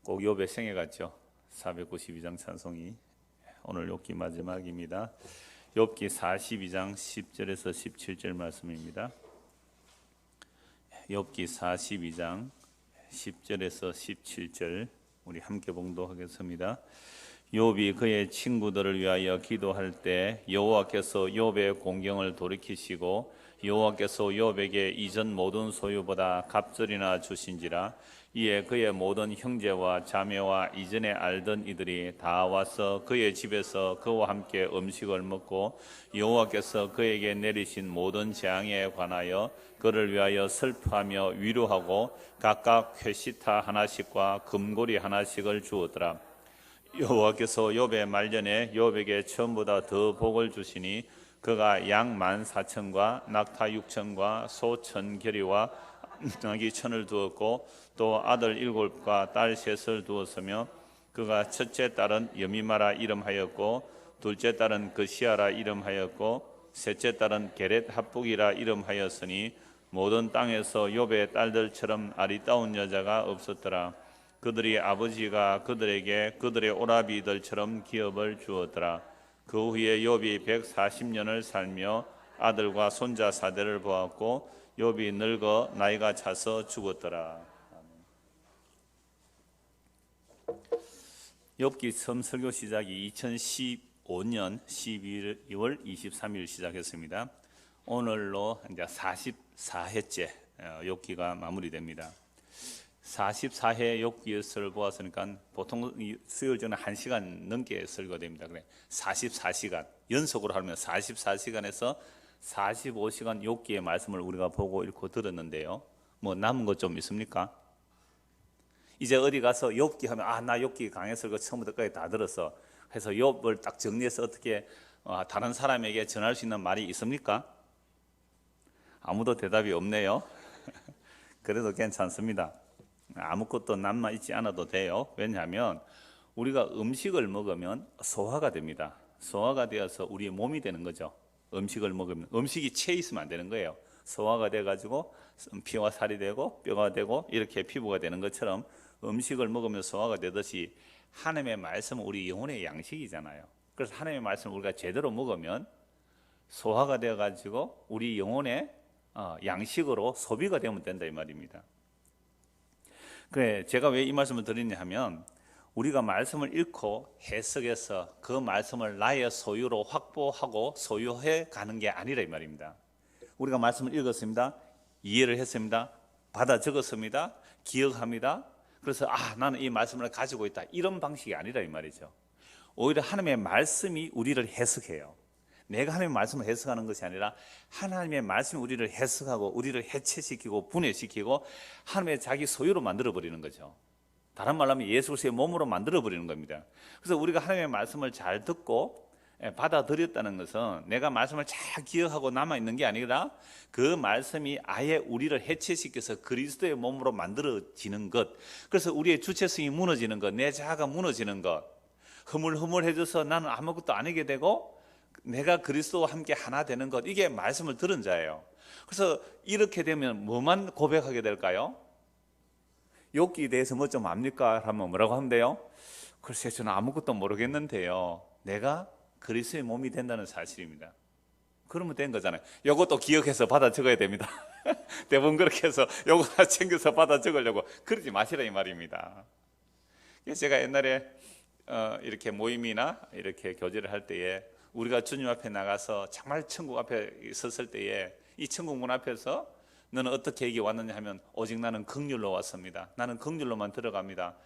꼭 욥의 생애 같죠. 492장 찬송이 오늘 욥기 마지막입니다. 욥기 42장 10절에서 17절 말씀입니다. 욥기 42장 10절에서 17절 우리 함께 봉독하겠습니다. 욥이 그의 친구들을 위하여 기도할 때 여호와께서 욥의 공경을 돌이키시고 여호와께서 욥에게 이전 모든 소유보다 갑절이나 주신지라. 이에 그의 모든 형제와 자매와 이전에 알던 이들이 다 와서 그의 집에서 그와 함께 음식을 먹고 여호와께서 그에게 내리신 모든 재앙에 관하여 그를 위하여 슬퍼하며 위로하고 각각 회시타 하나씩과 금고리 하나씩을 주었더라. 여호와께서 욥의 말년에 욥에게 처음보다 더 복을 주시니 그가 양 14,000과 낙타 6,000과 소 1,000겨리와 나귀 1,000을 두었고 또 아들 7과 딸 3을 두었으며 그가 첫째 딸은 여미마라 이름하였고 둘째 딸은 그시아라 이름하였고 셋째 딸은 게렛 합북이라 이름하였으니 모든 땅에서 욥의 딸들처럼 아리따운 여자가 없었더라. 그들이 아버지가 그들에게 그들의 오라비들처럼 기업을 주었더라. 그 후에 욥이 140년을 살며 아들과 손자 4대를 보았고 욥이 늙어 나이가 차서 죽었더라. 욥기 처음 설교 시작이 2015년 12월 23일 시작했습니다. 오늘로 이제 44회째 욥기가 마무리됩니다. 44회 욥기를 보았으니까 보통 수요일 전에 1시간 넘게 설교됩니다. 그래 44시간 연속으로 하면 44시간에서 45시간 욥기의 말씀을 우리가 보고 읽고 들었는데요. 뭐 남은 것 좀 있습니까? 이제 어디 가서 욥기 하면 나 욥기 강의 설교 처음부터 끝까지 다 들었어. 해서 욥을 딱 정리해서 어떻게 다른 사람에게 전할 수 있는 말이 있습니까? 아무도 대답이 없네요. 그래도 괜찮습니다. 아무것도 남아 있지 않아도 돼요. 왜냐하면 우리가 음식을 먹으면 소화가 됩니다. 소화가 되어서 우리의 몸이 되는 거죠. 음식을 먹으면 음식이 채 있으면 안 되는 거예요. 소화가 돼가지고 피와 살이 되고 뼈가 되고 이렇게 피부가 되는 것처럼 음식을 먹으면 소화가 되듯이 하나님의 말씀은 우리 영혼의 양식이잖아요. 그래서 하나님의 말씀을 우리가 제대로 먹으면 소화가 되어가지고 우리 영혼의 양식으로 소비가 되면 된다 이 말입니다. 그래 제가 왜 이 말씀을 드리냐 하면 우리가 말씀을 읽고 해석해서 그 말씀을 나의 소유로 확보하고 소유해 가는 게 아니라 이 말입니다. 우리가 말씀을 읽었습니다. 이해를 했습니다. 받아 적었습니다. 기억합니다. 그래서 나는 이 말씀을 가지고 있다. 이런 방식이 아니라 이 말이죠. 오히려 하나님의 말씀이 우리를 해석해요. 내가 하나님의 말씀을 해석하는 것이 아니라 하나님의 말씀이 우리를 해석하고 우리를 해체시키고 분해시키고 하나님의 자기 소유로 만들어버리는 거죠. 다른 말로 하면 예수 그리스도의 몸으로 만들어버리는 겁니다. 그래서 우리가 하나님의 말씀을 잘 듣고 받아들였다는 것은 내가 말씀을 잘 기억하고 남아있는 게 아니라 그 말씀이 아예 우리를 해체시켜서 그리스도의 몸으로 만들어지는 것, 그래서 우리의 주체성이 무너지는 것, 내 자아가 무너지는 것, 흐물흐물해져서 나는 아무것도 아니게 되고 내가 그리스도와 함께 하나 되는 것, 이게 말씀을 들은 자예요. 그래서 이렇게 되면 뭐만 고백하게 될까요? 욥기에 대해서 뭐 좀 압니까? 하면 뭐라고 하면 돼요? 글쎄 저는 아무것도 모르겠는데요. 내가 그리스도의 몸이 된다는 사실입니다. 그러면 된 거잖아요. 이것도 기억해서 받아 적어야 됩니다. 대부분 그렇게 해서 이거 다 챙겨서 받아 적으려고 그러지 마시라 이 말입니다. 제가 옛날에 이렇게 모임이나 이렇게 교제를 할 때에 우리가 주님 앞에 나가서 정말 천국 앞에 섰을 때에 이 천국 문 앞에서 너는 어떻게 여기 왔느냐 하면 오직 나는 긍휼로 왔습니다. 나는 긍휼로만 들어갑니다.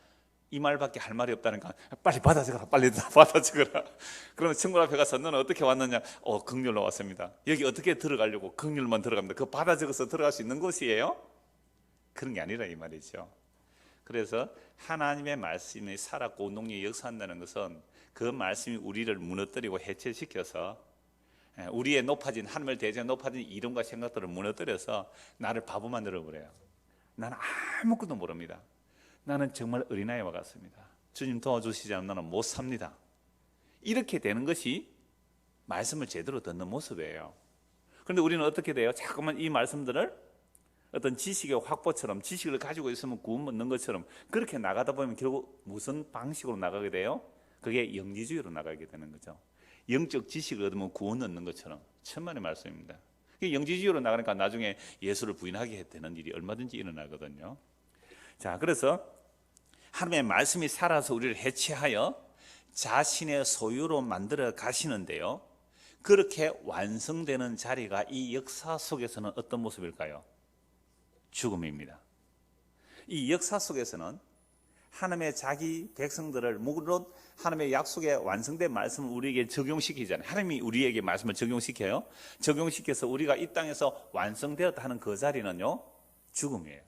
이 말밖에 할 말이 없다니까 빨리 받아 적어라. 빨리 받아 적어라. 그러면 천국 앞에 가서 너는 어떻게 왔느냐? 긍휼로 왔습니다. 여기 어떻게 들어가려고? 긍휼만 들어갑니다. 그거 받아 적어서 들어갈 수 있는 곳이에요? 그런 게 아니라 이 말이죠. 그래서 하나님의 말씀이 살았고 운동력이 역사한다는 것은 그 말씀이 우리를 무너뜨리고 해체시켜서 우리의 높아진 하나님을 대적해 높아진 이름과 생각들을 무너뜨려서 나를 바보 만들어버려요. 나는 아무것도 모릅니다. 나는 정말 어린아이와 같습니다. 주님 도와주시지 않으면 나는 못 삽니다. 이렇게 되는 것이 말씀을 제대로 듣는 모습이에요. 그런데 우리는 어떻게 돼요? 자꾸만 이 말씀들을 어떤 지식의 확보처럼 지식을 가지고 있으면 구원 얻는 것처럼 그렇게 나가다 보면 결국 무슨 방식으로 나가게 돼요? 그게 영지주의로 나가게 되는 거죠. 영적 지식을 얻으면 구원 얻는 것처럼 천만의 말씀입니다. 영지주의로 나가니까 나중에 예수를 부인하게 되는 일이 얼마든지 일어나거든요. 자, 그래서 하나님의 말씀이 살아서 우리를 해체하여 자신의 소유로 만들어 가시는데요, 그렇게 완성되는 자리가 이 역사 속에서는 어떤 모습일까요? 죽음입니다. 이 역사 속에서는 하나님의 자기 백성들을, 물론 하나님의 약속에 완성된 말씀을 우리에게 적용시키잖아요. 하나님이 우리에게 말씀을 적용시켜요. 적용시켜서 우리가 이 땅에서 완성되었다 하는 그 자리는요, 죽음이에요.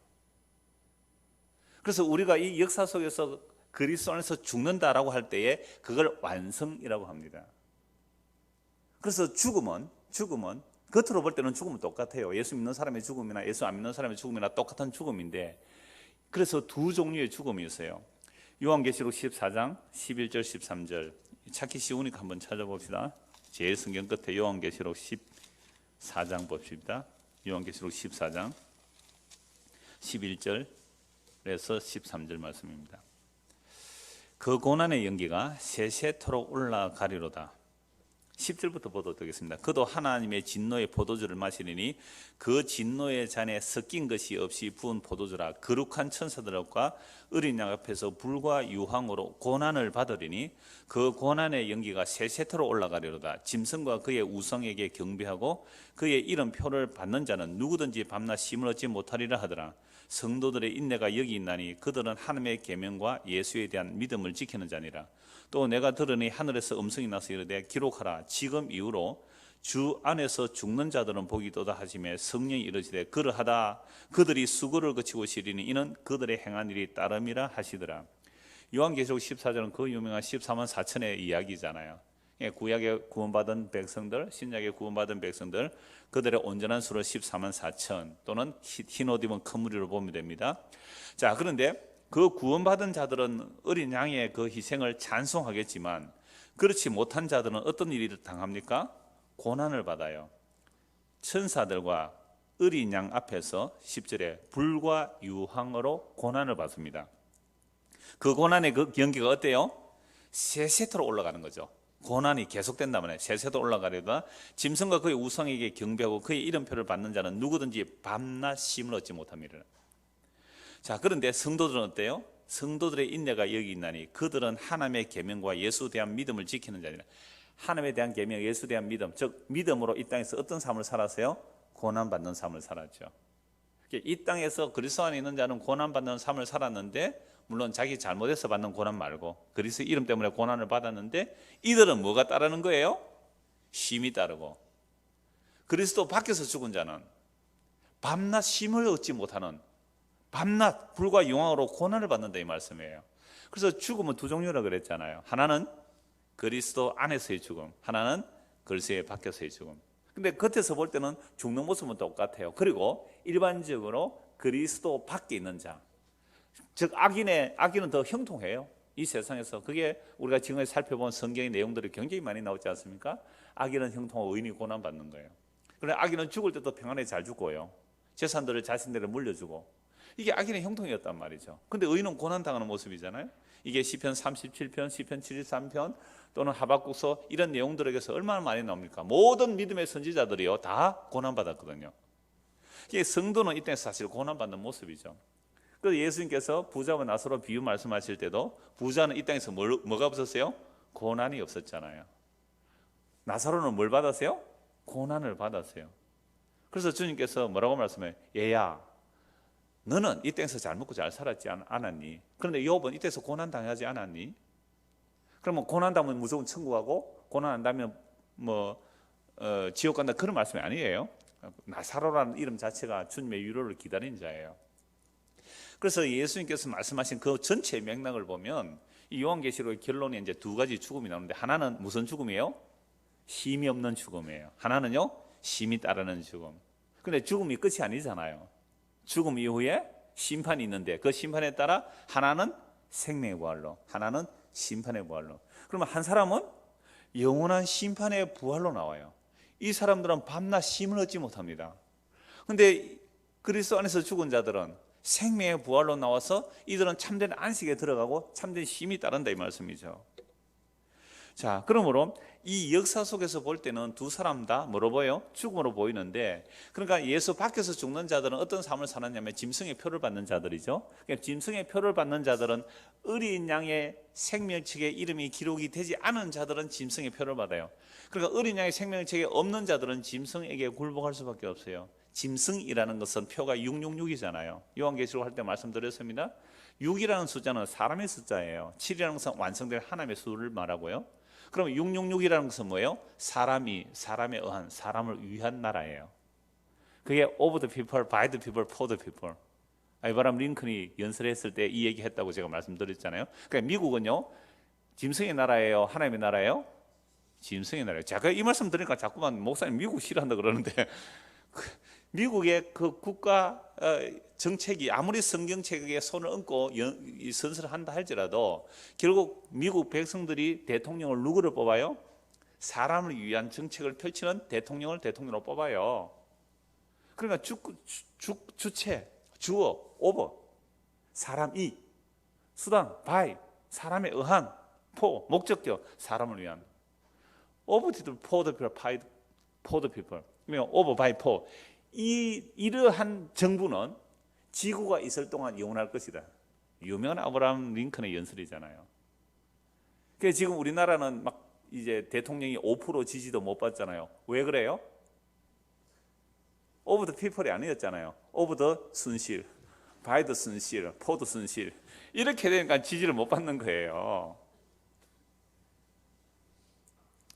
그래서 우리가 이 역사 속에서 그리스도 안에서 죽는다라고 할 때에 그걸 완성이라고 합니다. 그래서 죽음은 겉으로 볼 때는 죽음은 똑같아요. 예수 믿는 사람의 죽음이나 예수 안 믿는 사람의 죽음이나 똑같은 죽음인데, 그래서 두 종류의 죽음이 있어요. 요한계시록 14장 11절 13절 찾기 쉬우니까 한번 찾아봅시다. 제일 성경 끝에 요한계시록 14장 봅시다. 요한계시록 14장 11절에서 13절 말씀입니다. 그 고난의 연기가 세세토록 올라가리로다. 10절부터 보도록 하겠습니다. 그도 하나님의 진노의 포도주를 마시리니 그 진노의 잔에 섞인 것이 없이 부은 포도주라. 거룩한 천사들과 어린 양 앞에서 불과 유황으로 고난을 받으리니 그 고난의 연기가 세세토록 올라가리로다. 짐승과 그의 우성에게 경배하고 그의 이름표를 받는 자는 누구든지 밤낮 쉼을 얻지 못하리라 하더라. 성도들의 인내가 여기 있나니 그들은 하나님의 계명과 예수에 대한 믿음을 지키는 자니라. 또 내가 들으니 하늘에서 음성이 나서 이르되 기록하라. 지금 이후로 주 안에서 죽는 자들은 복이 있도다 하시며 성령이 이르시되 그러하다. 그들이 수고를 거치고 시리니 이는 그들의 행한 일이 따름이라 하시더라. 요한계시록 14절은 그 유명한 14만 4천의 이야기잖아요. 구약에 구원받은 백성들, 신약에 구원받은 백성들, 그들의 온전한 수를 14만 4천 또는 흰 옷 입은 큰 무리로 보면 됩니다. 자, 그런데 그 구원받은 자들은 어린 양의 그 희생을 찬송하겠지만 그렇지 못한 자들은 어떤 일을 당합니까? 고난을 받아요. 천사들과 어린 양 앞에서 10절에 불과 유황으로 고난을 받습니다. 그 고난의 그 연기가 어때요? 세세토록 올라가는 거죠. 고난이 계속된다 말이에요. 세세도 올라가려다 짐승과 그의 우상에게 경배하고 그의 이름표를 받는 자는 누구든지 밤낮 쉼을 얻지 못합니다. 자, 그런데 성도들은 어때요? 성도들의 인내가 여기 있나니 그들은 하나님의 계명과 예수에 대한 믿음을 지키는 자니라. 하나님에 대한 계명, 예수에 대한 믿음, 즉 믿음으로 이 땅에서 어떤 삶을 살았어요? 고난받는 삶을 살았죠. 이 땅에서 그리스도 안에 있는 자는 고난받는 삶을 살았는데, 물론 자기 잘못해서 받는 고난 말고 그리스도 이름 때문에 고난을 받았는데, 이들은 뭐가 따르는 거예요? 쉼이 따르고, 그리스도 밖에서 죽은 자는 밤낮 쉼을 얻지 못하는, 밤낮 불과 유황으로 고난을 받는다 이 말씀이에요. 그래서 죽음은 두 종류라 그랬잖아요. 하나는 그리스도 안에서의 죽음, 하나는 그리스도의 밖에서의 죽음. 근데 겉에서 볼 때는 죽는 모습은 똑같아요. 그리고 일반적으로 그리스도 밖에 있는 자, 즉 악인은 더 형통해요. 이 세상에서. 그게 우리가 지금까지 살펴본 성경의 내용들이 굉장히 많이 나오지 않습니까? 악인은 형통하고 의인이 고난받는 거예요. 그런데 악인은 죽을 때도 평안하게 잘 죽고요, 재산들을 자신들을 물려주고, 이게 악인의 형통이었단 말이죠. 근데 의인은 고난당하는 모습이잖아요. 이게 시편 37편, 시편 73편 또는 하박국서 이런 내용들에게서 얼마나 많이 나옵니까? 모든 믿음의 선지자들이요 다 고난받았거든요. 이게 성도는 이 땅에서 사실 고난받는 모습이죠. 그래서 예수님께서 부자와 나사로 비유 말씀하실 때도 부자는 이 땅에서 뭐가 없었어요? 고난이 없었잖아요. 나사로는 뭘 받았어요? 고난을 받았어요. 그래서 주님께서 뭐라고 말씀해요? 얘야, 너는 이 땅에서 잘 먹고 잘 살았지 않았니? 그런데 욥은 이 땅에서 고난 당하지 않았니? 그러면 고난 당하면 무조건 천국 가고 고난 안 당하면 지옥 간다, 그런 말씀이 아니에요. 나사로라는 이름 자체가 주님의 위로를 기다린 자예요. 그래서 예수님께서 말씀하신 그 전체 맥락을 보면 이 요한계시록의 결론이 이제 두 가지 죽음이 나오는데, 하나는 무슨 죽음이에요? 쉼이 없는 죽음이에요. 하나는요, 쉼이 따르는 죽음. 근데 죽음이 끝이 아니잖아요. 죽음 이후에 심판이 있는데 그 심판에 따라 하나는 생명의 부활로, 하나는 심판의 부활로. 그러면 한 사람은 영원한 심판의 부활로 나와요. 이 사람들은 밤낮 쉼을 얻지 못합니다. 그런데 그리스도 안에서 죽은 자들은 생명의 부활로 나와서 이들은 참된 안식에 들어가고 참된 쉼이 따른다 이 말씀이죠. 자, 그러므로 이 역사 속에서 볼 때는 두 사람 다 뭐로 보여요? 죽음으로 보이는데, 그러니까 예수 밖에서 죽는 자들은 어떤 삶을 사느냐면 짐승의 표를 받는 자들이죠. 그러니까 짐승의 표를 받는 자들은 어린 양의 생명책에 이름이 기록이 되지 않은 자들은 짐승의 표를 받아요. 그러니까 어린 양의 생명책에 없는 자들은 짐승에게 굴복할 수밖에 없어요. 짐승이라는 것은 표가 666이잖아요. 요한계시록 할 때 말씀드렸습니다. 6이라는 숫자는 사람의 숫자예요. 7이라는 것은 완성된 하나님의 수를 말하고요. 그럼 666이라는 것은 뭐예요? 사람에 의한, 사람을 위한 나라예요. 그게 of the people, by the people, for the people. 아브라함 링컨이 연설했을 때 이 얘기했다고 제가 말씀드렸잖아요. 그러니까 미국은요, 짐승의 나라예요, 하나님의 나라예요? 짐승의 나라예요. 제가 이 말씀 드리니까 자꾸만 목사님 미국 싫어한다 그러는데 미국의 그 국가 정책이 아무리 성경책에 손을 얹고 선서를 한다 할지라도 결국 미국 백성들이 대통령을 누구를 뽑아요? 사람을 위한 정책을 펼치는 대통령을 대통령으로 뽑아요. 그러니까 주체, 주어, 오버, 사람이, 수단, 바이, 사람에 의한, 포, 목적격, 사람을 위한. Of the people, for the people, for the people. over by for. 이러한 정부는 지구가 있을 동안 영원할 것이다. 유명한 아브라함 링컨의 연설이잖아요. 그래서 지금 우리나라는 막 이제 대통령이 5% 지지도 못 받잖아요. 왜 그래요? Of the people이 아니었잖아요. Of the 순실, by the 순실, for the 순실. 이렇게 되니까 지지를 못 받는 거예요.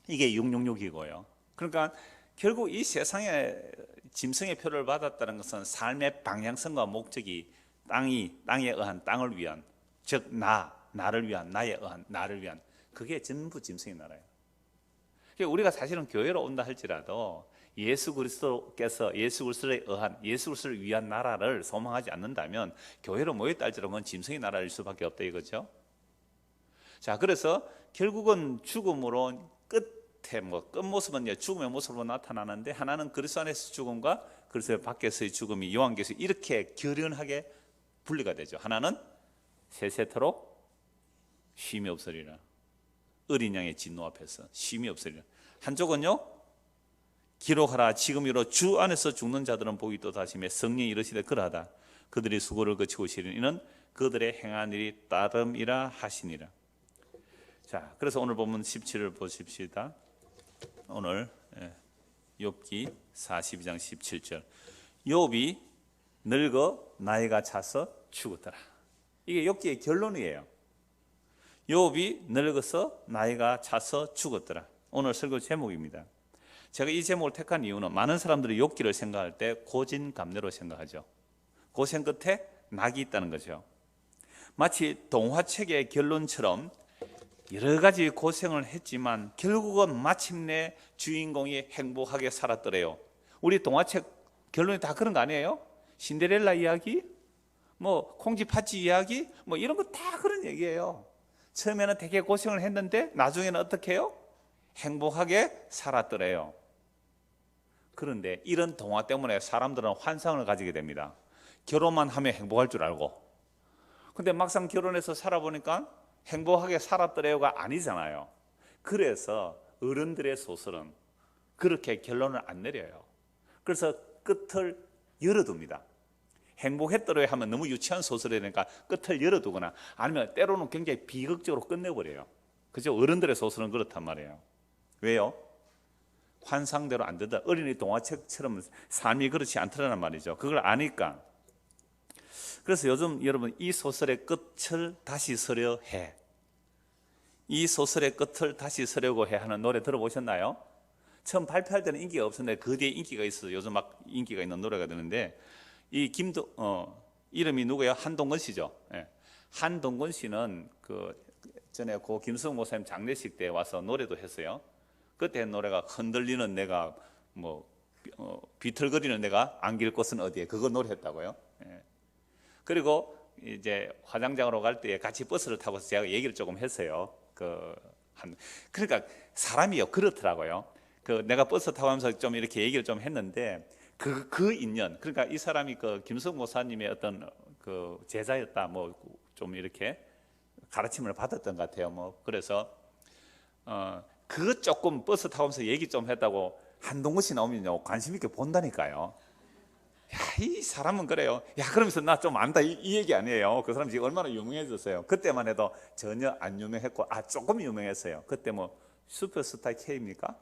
이게 666이고요. 그러니까 결국 이 세상에 짐승의 표를 받았다는 것은 삶의 방향성과 목적이 땅에 의한, 땅을 위한, 즉 나를 위한, 나에 의한, 나를 위한, 그게 전부 짐승의 나라예요. 우리가 사실은 교회로 온다 할지라도 예수 그리스도께서 예수 그리스도에 의한, 예수 그리스도를 위한 나라를 소망하지 않는다면 교회로 모였다 할지라도 그건 짐승의 나라일 수밖에 없다 이거죠. 자, 그래서 결국은 죽음으로 끝모습은 죽음의 모습으로 나타나는데, 하나는 그리스도 안에서 죽음과 그리스도 밖에서의 죽음이 요한계시록 이렇게 결연하게 분리가 되죠. 하나는 세세토록 쉼이 없으리라. 어린 양의 진노 앞에서 쉼이 없으리라. 한쪽은요, 기록하라 지금이로 주 안에서 죽는 자들은 복이 또다시며 성령이 이르시되 그러하다. 그들이 수고를 거치고 오시리니 이는 그들의 행한 일이 따름이라 하시니라. 자, 그래서 오늘 본문 17을 보십시다. 오늘 욥기 42장 17절. 욥이 늙어 나이가 차서 죽었더라. 이게 욥기의 결론이에요. 욥이 늙어서 나이가 차서 죽었더라. 오늘 설교 제목입니다. 제가 이 제목을 택한 이유는 많은 사람들이 욥기를 생각할 때 고진감래로 생각하죠. 고생 끝에 낙이 있다는 거죠. 마치 동화책의 결론처럼 여러 가지 고생을 했지만 결국은 마침내 주인공이 행복하게 살았더래요. 우리 동화책 결론이 다 그런 거 아니에요? 신데렐라 이야기, 뭐 콩쥐팥쥐 이야기, 뭐 이런 거 다 그런 얘기예요. 처음에는 되게 고생을 했는데 나중에는 어떻게 해요? 행복하게 살았더래요. 그런데 이런 동화 때문에 사람들은 환상을 가지게 됩니다. 결혼만 하면 행복할 줄 알고. 근데 막상 결혼해서 살아보니까 행복하게 살았더래요가 아니잖아요. 그래서 어른들의 소설은 그렇게 결론을 안 내려요. 그래서 끝을 열어둡니다. 행복했더래요 하면 너무 유치한 소설이니까 끝을 열어두거나 아니면 때로는 굉장히 비극적으로 끝내버려요. 그죠? 어른들의 소설은 그렇단 말이에요. 왜요? 환상대로 안 된다. 어린이 동화책처럼 삶이 그렇지 않더라는 말이죠. 그걸 아니까. 그래서 요즘 여러분 이 소설의 끝을 다시 서려 해. 이 소설의 끝을 다시 서려고 해 하는 노래 들어보셨나요? 처음 발표할 때는 인기가 없었는데 그 뒤에 인기가 있어서 요즘 막 인기가 있는 노래가 되는데, 이 이름이 누구예요? 한동건 씨죠. 예. 한동건 씨는 전에 고 김수영 목사님 장례식 때 와서 노래도 했어요. 그때 노래가 흔들리는 내가 비틀거리는 내가 안길 곳은 어디에, 그거 노래했다고요. 예. 그리고 이제 화장장으로 갈 때 같이 버스를 타고 제가 얘기를 조금 했어요. 그러니까 사람이요 그렇더라고요. 내가 버스 타고 하면서 좀 이렇게 얘기를 좀 했는데 그 인연, 그러니까 이 사람이 그 김성 목사님의 어떤 그 제자였다, 뭐 좀 이렇게 가르침을 받았던 것 같아요. 뭐 그래서 그 조금 버스 타면서 얘기 좀 했다고 한동훈 씨 나오면요 관심 있게 본다니까요. 야, 이 사람은 그래요. 야, 그러면서 나 좀 안다 이 얘기 아니에요. 그 사람 지금 얼마나 유명해졌어요. 그때만 해도 전혀 안 유명했고 조금 유명했어요. 그때 뭐 슈퍼스타 K입니까?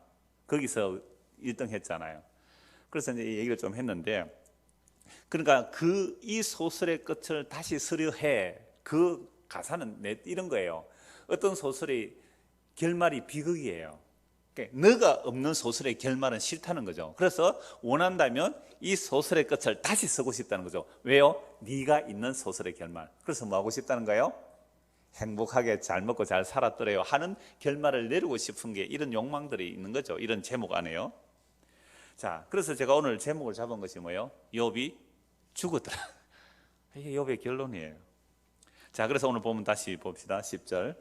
거기서 1등 했잖아요. 그래서 이제 얘기를 좀 했는데, 그러니까 이 소설의 끝을 다시 쓰려 해. 그 가사는 이런 거예요. 어떤 소설의 결말이 비극이에요. 그러니까 너가 없는 소설의 결말은 싫다는 거죠. 그래서 원한다면 이 소설의 끝을 다시 쓰고 싶다는 거죠. 왜요? 네가 있는 소설의 결말. 그래서 뭐 하고 싶다는 거예요? 행복하게 잘 먹고 잘 살았더래요 하는 결말을 내리고 싶은 게 이런 욕망들이 있는 거죠. 이런 제목 안에요. 자, 그래서 제가 오늘 제목을 잡은 것이 뭐예요? 욥이 죽었더라. 이게 욥의 결론이에요. 자, 그래서 오늘 보면 다시 봅시다. 10절.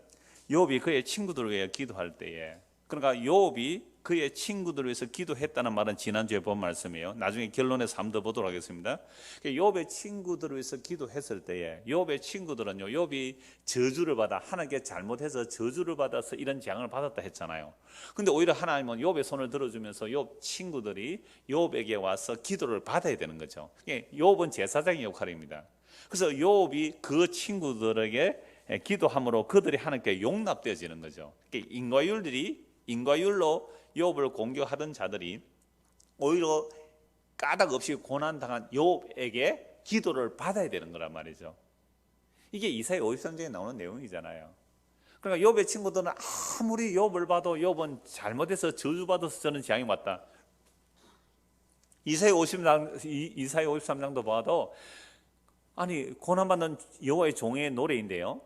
욥이 그의 친구들을 위해 기도할 때에, 그러니까 욥이 그의 친구들을 위해서 기도했다는 말은 지난주에 본 말씀이에요. 나중에 결론에서 한번 더 보도록 하겠습니다. 욥의 친구들을 위해서 기도했을 때에, 욥의 친구들은요, 욥이 저주를 받아, 하나님께 잘못해서 저주를 받아서 이런 재앙을 받았다 했잖아요. 근데 오히려 하나님은 욥의 손을 들어주면서 욥 친구들이 욥에게 와서 기도를 받아야 되는 거죠. 욥은 제사장의 역할입니다. 그래서 욥이 그 친구들에게 기도함으로 그들이 하나님께 용납되어지는 거죠. 인과율로 욥을 공격하던 자들이 오히려 까닭 없이 고난당한 욥에게 기도를 받아야 되는 거란 말이죠. 이게 이사야 53장에 나오는 내용이잖아요. 그러니까 욥의 친구들은 아무리 욥을 봐도 욥은 잘못해서 저주받아서 저는 재앙이 왔다. 이사야 53장도 봐도 아니 고난받는 여호와의 종의 노래인데요.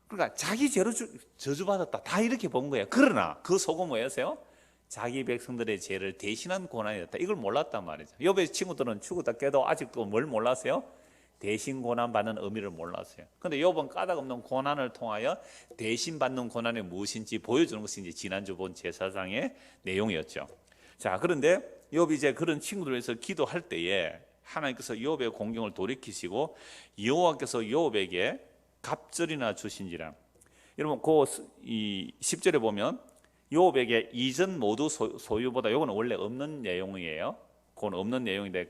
그러니까 자기 죄로 저주받았다 다 이렇게 본 거예요. 그러나 그 속은 뭐였어요? 자기 백성들의 죄를 대신한 고난이었다. 이걸 몰랐단 말이죠. 욥의 친구들은 죽었다 깨도 아직도 뭘 몰랐어요? 대신 고난받는 의미를 몰랐어요. 그런데 욥은 까닭 없는 고난을 통하여 대신 받는 고난이 무엇인지 보여주는 것이 이제 지난주 본 제사장의 내용이었죠. 자, 그런데 욥이 이제 그런 친구들을 위해서 기도할 때에 하나님께서 욥의 공경을 돌이키시고 여호와께서 욥에게 갑절이나 주신지라. 여러분 이 10절에 보면 욥에게 이전 모두 소유보다, 이건 원래 없는 내용이에요. 그건 없는 내용인데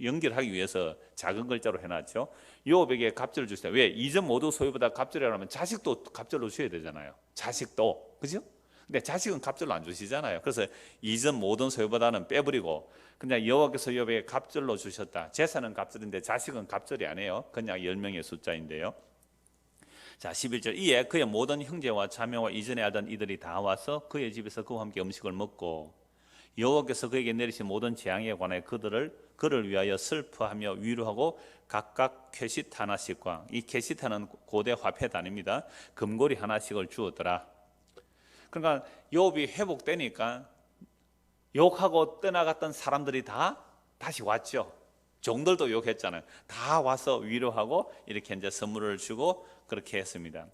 연결하기 위해서 작은 글자로 해놨죠. 욥에게 갑절을 주시다. 왜? 이전 모두 소유보다 갑절이라고 하면 자식도 갑절로 주셔야 되잖아요. 자식도, 그죠? 근데 자식은 갑절로 안 주시잖아요. 그래서 이전 모든 소유보다는 빼버리고 그냥 여호와께서 욥에게 갑절로 주셨다. 재산은 갑절인데 자식은 갑절이 아니에요. 그냥 10명의 숫자인데요. 자, 11절. 이에 그의 모든 형제와 자매와 이전에 알던 이들이 다 와서 그의 집에서 그와 함께 음식을 먹고 여호와께서 그에게 내리신 모든 재앙에 관해 그를 위하여 슬퍼하며 위로하고 각각 쾌싯 하나씩과, 이 쾌싯하는 고대 화폐 단위입니다. 금고리 하나씩을 주었더라. 그러니까 욥이 회복되니까 욕하고 떠나갔던 사람들이 다 다시 왔죠. 종들도 욕했잖아요. 다 와서 위로하고 이렇게 이제 선물을 주고 그렇게 했습니다.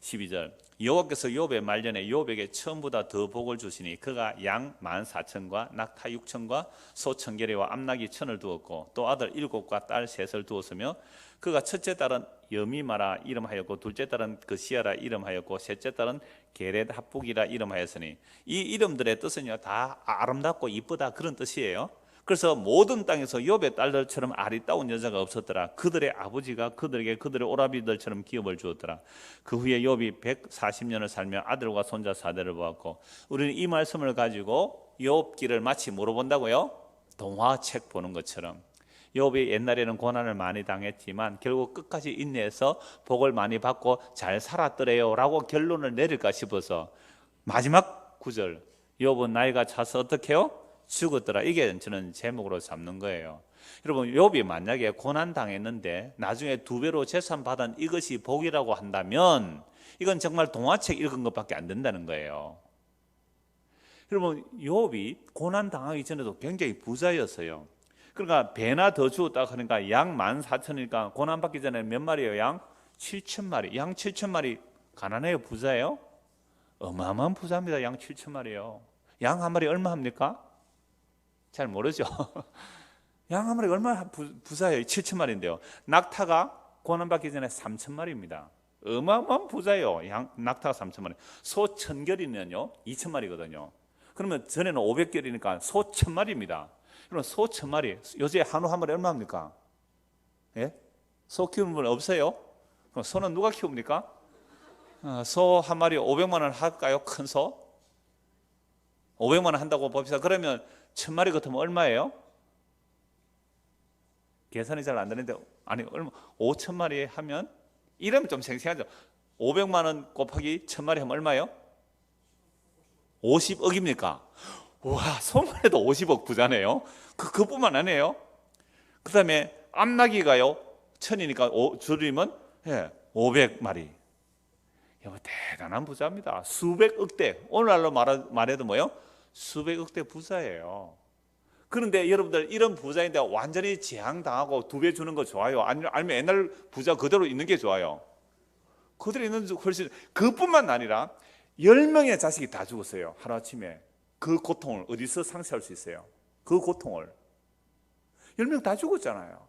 12절. 여호와께서 욥의 말년에 욥에게 처음보다 더 복을 주시니 그가 양 14,000과 낙타 6,000과 소 1,000개리와 암낙이 1,000을 두었고 또 아들 7과 딸 3을 두었으며 그가 첫째 딸은 여미마라 이름하였고 둘째 딸은 그시아라 이름하였고 셋째 딸은 게렛 합북이라 이름하였으니 이 이름들의 뜻은요 다 아름답고 이쁘다 그런 뜻이에요. 그래서 모든 땅에서 욥의 딸들처럼 아리따운 여자가 없었더라. 그들의 아버지가 그들에게 그들의 오라비들처럼 기업을 주었더라. 그 후에 욥이 140년을 살며 아들과 손자 4대를 보았고, 우리는 이 말씀을 가지고 욥기를 마치 뭐로 본다고요? 동화책 보는 것처럼. 욥이 옛날에는 고난을 많이 당했지만 결국 끝까지 인내해서 복을 많이 받고 잘 살았더래요 라고 결론을 내릴까 싶어서 마지막 구절, 욥은 나이가 차서 어떻게 해요? 죽었더라. 이게 저는 제목으로 잡는 거예요. 여러분 욥이 만약에 고난 당했는데 나중에 2배로 재산 받은 이것이 복이라고 한다면 이건 정말 동화책 읽은 것밖에 안 된다는 거예요. 여러분 욥이 고난 당하기 전에도 굉장히 부자였어요. 그러니까 배나 더 주었다 하니까 양 14,000이니까 고난 받기 전에 몇 마리예요? 양 7,000마리. 양 7,000마리 가난해요? 부자예요? 어마어마한 부자입니다. 양 7,000마리요. 양 한 마리 얼마 합니까? 잘 모르죠. 양 한 마리가 얼마나 부자예요? 7,000마리인데요. 낙타가 고난받기 전에 3,000마리입니다. 어마어마한 부자예요. 낙타가 3,000마리. 소 1,000결이면요 2,000마리거든요. 그러면 전에는 500결이니까 소 1,000마리입니다. 그럼 소 1,000마리, 요새 한우 한 마리 얼마입니까? 예? 소 키우는 분 없어요? 그럼 소는 누가 키웁니까? 소 한 마리 500만 원 할까요? 큰 소? 500만 원 한다고 봅시다. 그러면 1,000마리 같으면 얼마예요? 계산이 잘 안 되는데, 아니, 얼마, 5,000마리 하면, 이러면 좀 생생하죠. 500만 원 곱하기 1,000마리 하면 얼마예요? 50억입니까? 와, 소만 해도 50억 부자네요. 그뿐만 아니에요. 그 다음에 암나기가요, 1,000이니까 줄이면 500마리. 이거 대단한 부자입니다. 수백억 대, 오늘날로 말해도 뭐예요? 수백억 대 부자예요. 그런데 여러분들 이런 부자인데 완전히 재앙당하고 2배 주는 거 좋아요? 아니면 옛날 부자 그대로 있는 게 좋아요? 그대로 있는 게 훨씬, 그뿐만 아니라 10명의 자식이 다 죽었어요. 하루아침에. 그 고통을 어디서 상쇄할 수 있어요? 그 고통을 10명 다 죽었잖아요.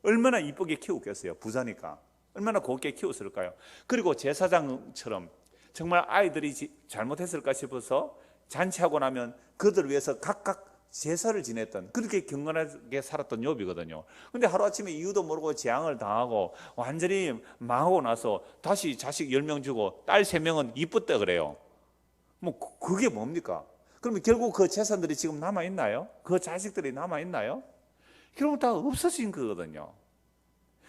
얼마나 이쁘게 키웠겠어요? 부자니까 얼마나 곱게 키웠을까요? 그리고 제사장처럼 정말 아이들이 잘못했을까 싶어서 잔치하고 나면 그들을 위해서 각각 제사를 지냈던, 그렇게 경건하게 살았던 욥이거든요. 근데 하루아침에 이유도 모르고 재앙을 당하고 완전히 망하고 나서 다시 자식 10명 주고 딸 3명은 이쁘다 그래요. 뭐 그게 뭡니까? 그러면 결국 그 재산들이 지금 남아있나요? 그 자식들이 남아있나요? 결국 다 없어진 거거든요.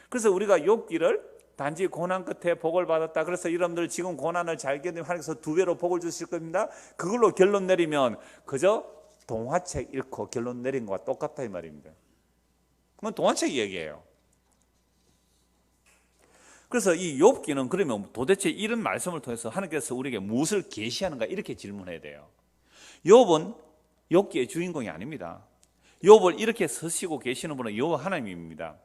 그래서 우리가 욥기를 단지 고난 끝에 복을 받았다, 그래서 여러분들 지금 고난을 잘 견디면 하나님께서 2배로 복을 주실 겁니다, 그걸로 결론 내리면 그저 동화책 읽고 결론 내린 것과 똑같다 이 말입니다. 그건 동화책 이야기예요. 그래서 이 욥기는 그러면 도대체 이런 말씀을 통해서 하나님께서 우리에게 무엇을 계시하는가, 이렇게 질문해야 돼요. 욥은 욥기의 주인공이 아닙니다. 욥을 이렇게 쓰시고 계시는 분은 여호와 하나님입니다.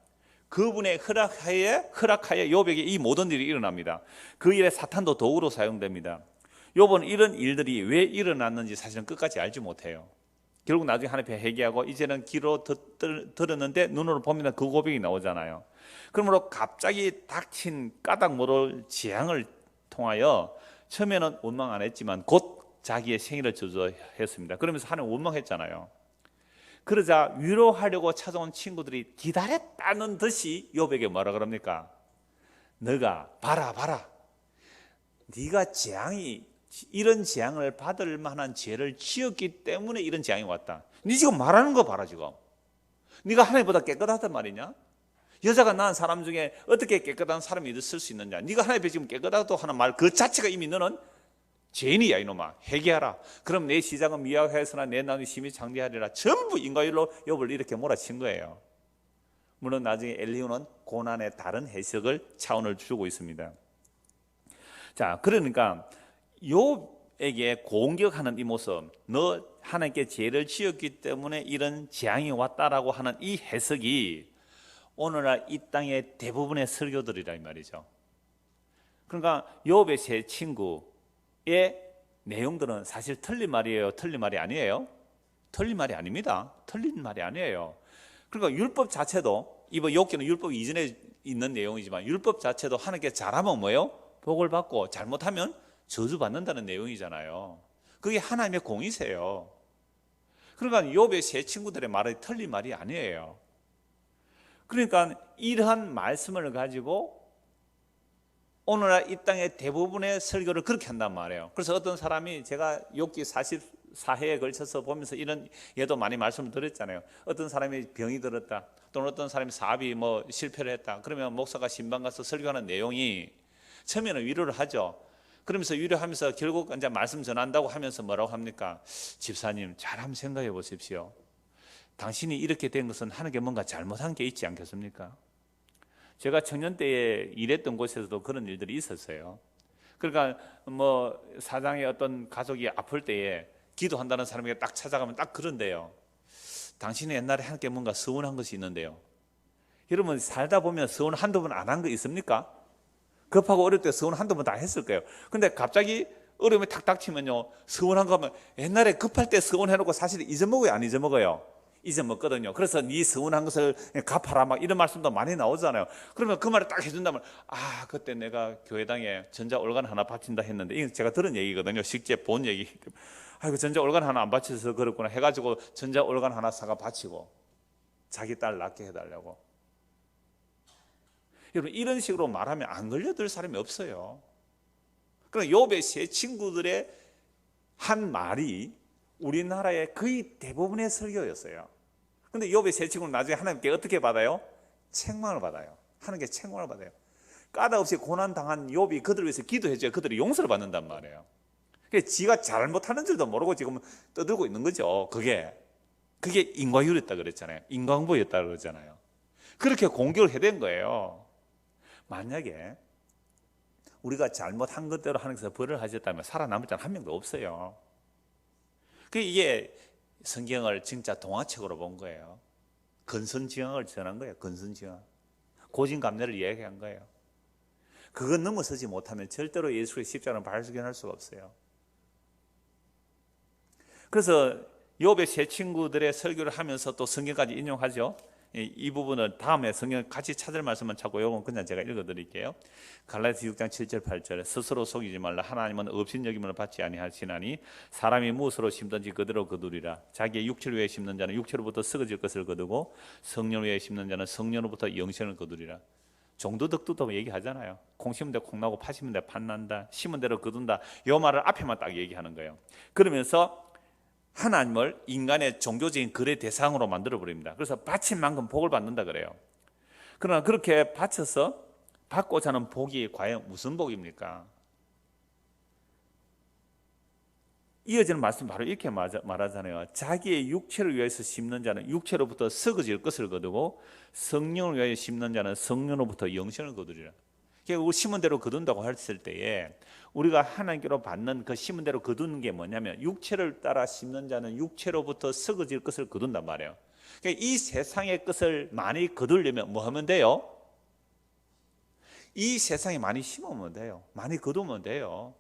그분의 허락하에 욥에게 이 모든 일이 일어납니다. 그 일에 사탄도 도구로 사용됩니다. 욥은 이런 일들이 왜 일어났는지 사실은 끝까지 알지 못해요. 결국 나중에 하나님 앞에 회개하고 이제는 귀로 들었는데 눈으로 보면 그 고백이 나오잖아요. 그러므로 갑자기 닥친 까닭 모를 재앙을 통하여 처음에는 원망 안 했지만 곧 자기의 생일을 저주했습니다. 그러면서 하나님 원망했잖아요. 그러자 위로하려고 찾아온 친구들이 기다렸다는 듯이 욥에게 뭐라 그럽니까? 너가 봐라 네가 이런 재앙을 받을 만한 죄를 지었기 때문에 이런 재앙이 왔다. 네 지금 말하는 거 봐라. 지금 네가 하나님보다 깨끗하단 말이냐? 여자가 낳은 사람 중에 어떻게 깨끗한 사람이 있을 수 있느냐? 네가 하나님 앞에 지금 깨끗하다고 하는 말 그 자체가 이미 너는 죄인이야. 이놈아, 회개하라. 그럼 내 시작은 미약하였으나 내 나중에 심히 장대하리라. 전부 인과율로 욥을 이렇게 몰아친 거예요. 물론 나중에 엘리후는 고난의 다른 해석을 차원을 주고 있습니다. 자, 그러니까 욥에게 공격하는 이 모습, 너 하나님께 죄를 지었기 때문에 이런 재앙이 왔다라고 하는 이 해석이 오늘날 이 땅의 대부분의 설교들이라 이 말이죠. 그러니까 욥의 세 친구의 내용들은 사실 틀린 말이에요? 틀린 말이 아니에요? 틀린 말이 아닙니다. 틀린 말이 아니에요. 그러니까 율법 자체도, 이번 욥기는 율법 이전에 있는 내용이지만 율법 자체도 하나님께 잘하면 뭐예요? 복을 받고 잘못하면 저주받는다는 내용이잖아요. 그게 하나님의 공이세요. 그러니까 욥의 세 친구들의 말이 틀린 말이 아니에요. 그러니까 이러한 말씀을 가지고 오늘날 이 땅의 대부분의 설교를 그렇게 한단 말이에요. 그래서 어떤 사람이, 제가 욥기 44회에 걸쳐서 보면서 이런 예도 많이 말씀을 드렸잖아요. 어떤 사람이 병이 들었다, 또는 어떤 사람이 사업이 실패를 했다. 그러면 목사가 신방 가서 설교하는 내용이 처음에는 위로를 하죠. 그러면서 위로하면서 결국 이제 말씀 전한다고 하면서 뭐라고 합니까? 집사님, 잘 한번 생각해 보십시오. 당신이 이렇게 된 것은 하나님께 뭔가 잘못한 게 있지 않겠습니까? 제가 청년 때에 일했던 곳에서도 그런 일들이 있었어요. 그러니까 사장의 어떤 가족이 아플 때에 기도한다는 사람에게 딱 찾아가면 딱 그런데요. 당신이 옛날에 하나님께 뭔가 서운한 것이 있는데요. 여러분 살다 보면 서운 한두 번 안 한 거 있습니까? 급하고 어릴 때 서운 한두 번 다 했을 거예요. 근데 갑자기 어려움이 탁 닥치면요, 서운한 거 하면 옛날에 급할 때 서운해놓고 사실 잊어먹어요, 안 잊어먹어요? 잊어먹거든요. 그래서 네 서운한 것을 갚아라 막 이런 말씀도 많이 나오잖아요. 그러면 그 말을 딱 해준다면 그때 내가 교회당에 전자올간 하나 바친다 했는데, 이건 제가 들은 얘기거든요. 실제 본 얘기. 아이고 전자올간 하나 안 바쳐서 그렇구나 해가지고 전자올간 하나 사가 바치고 자기 딸 낳게 해달라고. 여러분 이런 식으로 말하면 안 걸려들 사람이 없어요. 그러나 욥의 세 친구들의 한 말이 우리나라의 거의 대부분의 설교였어요. 그런데 욥의 세 친구는 나중에 하나님께 어떻게 받아요? 책망을 받아요. 하나님께 책망을 받아요. 까닭없이 고난당한 욥이 그들을 위해서 기도해줘야 그들이 용서를 받는단 말이에요. 그러니까 지가 잘못하는 줄도 모르고 지금 떠들고 있는 거죠. 그게 인과율이었다 그랬잖아요. 인과응보였다 그러잖아요. 그렇게 공격을 해댄 거예요. 만약에 우리가 잘못한 것대로 하나님께서 벌을 하셨다면 살아남을 자는 한 명도 없어요. 이게 성경을 진짜 동화책으로 본 거예요. 근선지향을 전한 거예요. 근선지향. 고진감래를 이야기한 거예요. 그건 넘어서지 못하면 절대로 예수의 십자가는 발견할 수가 없어요. 그래서 욥의 세 친구들의 설교를 하면서 또 성경까지 인용하죠. 이 부분은 다음에 성경 같이 찾을 말씀만 찾고 이건 그냥 제가 읽어드릴게요. 갈라디아 6장 7절 8절에 스스로 속이지 말라. 하나님은 업신여김을 받지 아니하시나니 사람이 무엇으로 심든지 그대로 거두리라. 자기의 육체를 위해 심는 자는 육체로부터 썩어질 것을 거두고 성령을 위해 심는 자는 성령으로부터 영생을 거두리라. 종도덕도 얘기하잖아요. 콩 심은 데 콩 나고 파 심은 데 팥 난다. 심은 대로 거둔다. 이 말을 앞에만 딱 얘기하는 거예요. 그러면서 하나님을 인간의 종교적인 거래 대상으로 만들어버립니다. 그래서 바친 만큼 복을 받는다 그래요. 그러나 그렇게 바쳐서 받고자 하는 복이 과연 무슨 복입니까? 이어지는 말씀 바로 이렇게 말하잖아요. 자기의 육체를 위해서 심는 자는 육체로부터 썩어질 것을 거두고 성령을 위하여 심는 자는 성령으로부터 영생을 거두리라. 우리 심은 대로 거둔다고 했을 때에 우리가 하나님께로 받는 그 심은 대로 거두는 게 뭐냐면 육체를 따라 심는 자는 육체로부터 썩어질 것을 거둔단 말이에요. 그러니까 이 세상의 것을 많이 거두려면 뭐 하면 돼요? 이 세상에 많이 심으면 돼요. 많이 거두면 돼요.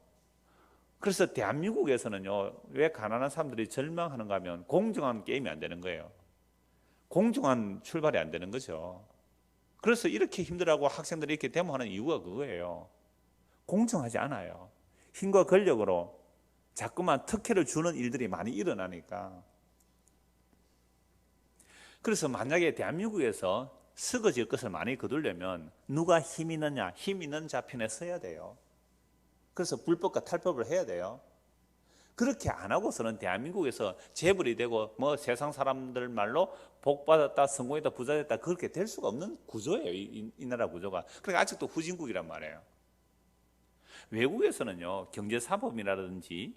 그래서 대한민국에서는요, 왜 가난한 사람들이 절망하는가 하면 공정한 게임이 안 되는 거예요. 공정한 출발이 안 되는 거죠. 그래서 이렇게 힘들어하고 학생들이 이렇게 데모하는 이유가 그거예요. 공정하지 않아요. 힘과 권력으로 자꾸만 특혜를 주는 일들이 많이 일어나니까. 그래서 만약에 대한민국에서 썩어질 것을 많이 거두려면 누가 힘 있느냐, 힘 있는 자 편에 서야 돼요. 그래서 불법과 탈법을 해야 돼요. 그렇게 안 하고서는 대한민국에서 재벌이 되고 뭐 세상 사람들 말로 복받았다, 성공했다, 부자됐다 그렇게 될 수가 없는 구조예요. 이 나라 구조가. 그러니까 아직도 후진국이란 말이에요. 외국에서는요, 경제사범이라든지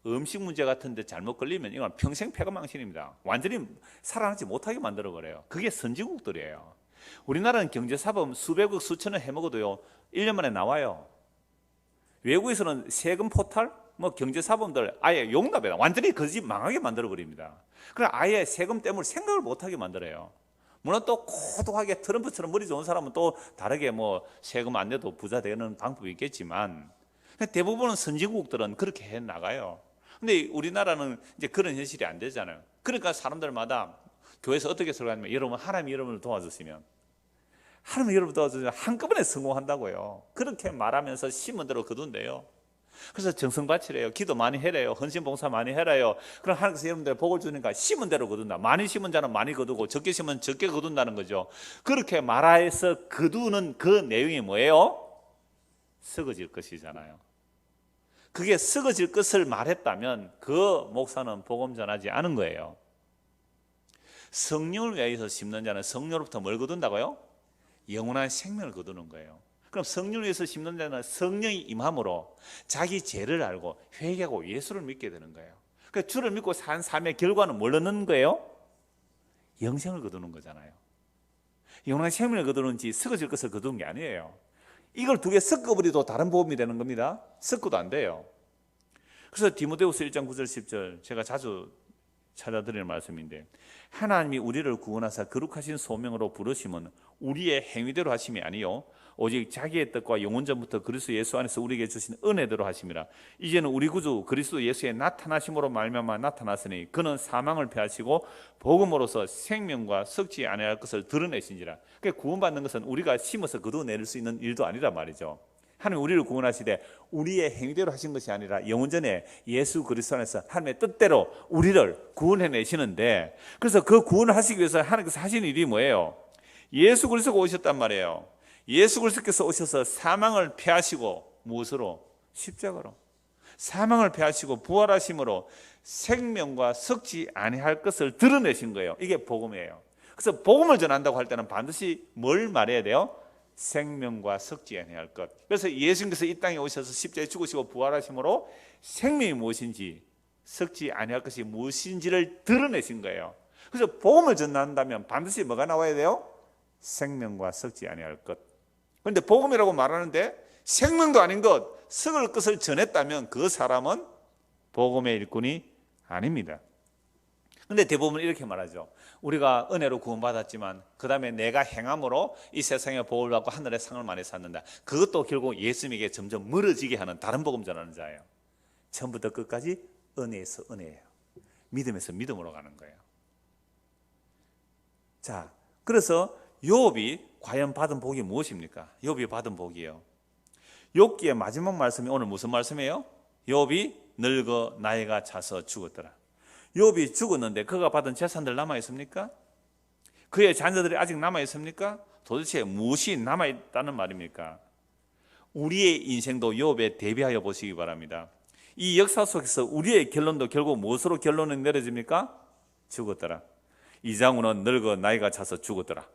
음식 문제 같은 데 잘못 걸리면 이건 평생 폐가망신입니다. 완전히 살아나지 못하게 만들어버려요. 그게 선진국들이에요. 우리나라는 경제사범 수백억 수천억 해먹어도요 1년 만에 나와요. 외국에서는 세금 포탈, 뭐 경제사범들 아예 용납해요. 완전히 그 집 망하게 만들어버립니다. 그래 아예 세금 때문에 생각을 못하게 만들어요. 물론 또 고독하게 트럼프처럼 머리 좋은 사람은 또 다르게 뭐 세금 안 내도 부자 되는 방법이 있겠지만 대부분은 선진국들은 그렇게 해 나가요. 근데 우리나라는 이제 그런 현실이 안 되잖아요. 그러니까 사람들마다 교회에서 어떻게 설교하냐면 여러분 하나님이 여러분을 도와주시면 하나님이 여러분을 도와주시면 한꺼번에 성공한다고요. 그렇게 말하면서 심은 대로 거둔대요. 그래서 정성 바치래요. 기도 많이 해래요. 헌신 봉사 많이 해라요. 그럼 하나님께서 여러분들 복을 주니까 심은 대로 거둔다. 많이 심은 자는 많이 거두고 적게 심은 적게 거둔다는 거죠. 그렇게 말해서 거두는 그 내용이 뭐예요? 썩어질 것이잖아요. 그게 썩어질 것을 말했다면 그 목사는 복음 전하지 않은 거예요. 성령을 위해서 심는 자는 성령으로부터 뭘 거둔다고요? 영원한 생명을 거두는 거예요. 그럼 성령을 위해서 심는 자는 성령이 임함으로 자기 죄를 알고 회개하고 예수를 믿게 되는 거예요. 그러니까 주를 믿고 산 삶의 결과는 뭘 얻는 거예요? 영생을 거두는 거잖아요. 영원한 생명을 거두는지 썩어질 것을 거두는 게 아니에요. 이걸 두 개 섞어버려도 다른 복음이 되는 겁니다. 섞어도 안 돼요. 그래서 디모데후서 1장 9절 10절 제가 자주 찾아드리는 말씀인데 하나님이 우리를 구원하사 거룩하신 소명으로 부르심은 우리의 행위대로 하심이 아니요 오직 자기의 뜻과 영원전부터 그리스도 예수 안에서 우리에게 주신 은혜대로 하심이라. 이제는 우리 구주 그리스도 예수의 나타나심으로 말미암아 나타났으니 그는 사망을 패하시고 복음으로서 생명과 썩지 아니할 것을 드러내신지라. 그러니까 구원받는 것은 우리가 심어서 거두어낼 수 있는 일도 아니란 말이죠. 하나님 우리를 구원하시되 우리의 행위대로 하신 것이 아니라 영원전에 예수 그리스도 안에서 하나님의 뜻대로 우리를 구원해내시는데, 그래서 그 구원을 하시기 위해서 하나님께서 하신 일이 뭐예요? 예수 그리스도가 오셨단 말이에요. 예수 그리스도께서 오셔서 사망을 패하시고 무엇으로? 십자가로. 사망을 패하시고 부활하심으로 생명과 썩지 아니할 것을 드러내신 거예요. 이게 복음이에요. 그래서 복음을 전한다고 할 때는 반드시 뭘 말해야 돼요? 생명과 썩지 아니할 것. 그래서 예수님께서 이 땅에 오셔서 십자가에 죽으시고 부활하심으로 생명이 무엇인지 썩지 아니할 것이 무엇인지를 드러내신 거예요. 그래서 복음을 전한다면 반드시 뭐가 나와야 돼요? 생명과 썩지 아니할 것. 그런데 복음이라고 말하는데 생명도 아닌 것, 썩을 것을 전했다면 그 사람은 복음의 일꾼이 아닙니다. 그런데 대부분 이렇게 말하죠. 우리가 은혜로 구원받았지만 그 다음에 내가 행함으로 이 세상에 복을 받고 하늘의 상을 많이 받는다. 그것도 결국 예수님에게 점점 멀어지게 하는 다른 복음 전하는 자예요. 처음부터 끝까지 은혜에서 은혜예요. 믿음에서 믿음으로 가는 거예요. 자, 그래서 욥이 과연 받은 복이 무엇입니까? 욥이 받은 복이에요. 욥기의 마지막 말씀이 오늘 무슨 말씀이에요? 욥이 늙어 나이가 차서 죽었더라. 욥이 죽었는데 그가 받은 재산들 남아있습니까? 그의 자녀들이 아직 남아있습니까? 도대체 무엇이 남아있다는 말입니까? 우리의 인생도 욥에 대비하여 보시기 바랍니다. 이 역사 속에서 우리의 결론도 결국 무엇으로 결론이 내려집니까? 죽었더라. 이장우는 늙어 나이가 차서 죽었더라.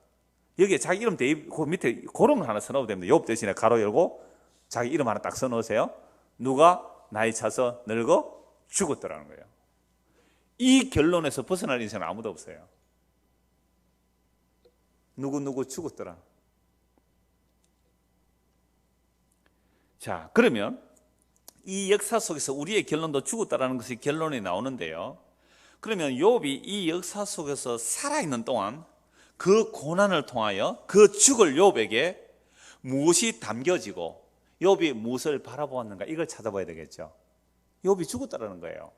여기에 자기 이름 대입, 그 밑에 그런 거 하나 써놓으면 됩니다. 욥 대신에 가로 열고 자기 이름 하나 딱 써놓으세요. 누가 나이 차서 늙어 죽었더라는 거예요. 이 결론에서 벗어날 인생은 아무도 없어요. 누구 죽었더라. 자, 그러면 이 역사 속에서 우리의 결론도 죽었다라는 것이 결론이 나오는데요. 그러면 욥이 이 역사 속에서 살아있는 동안 그 고난을 통하여 그 죽을 욥에게 무엇이 담겨지고 욥이 무엇을 바라보았는가, 이걸 찾아봐야 되겠죠. 욥이 죽었다라는 거예요.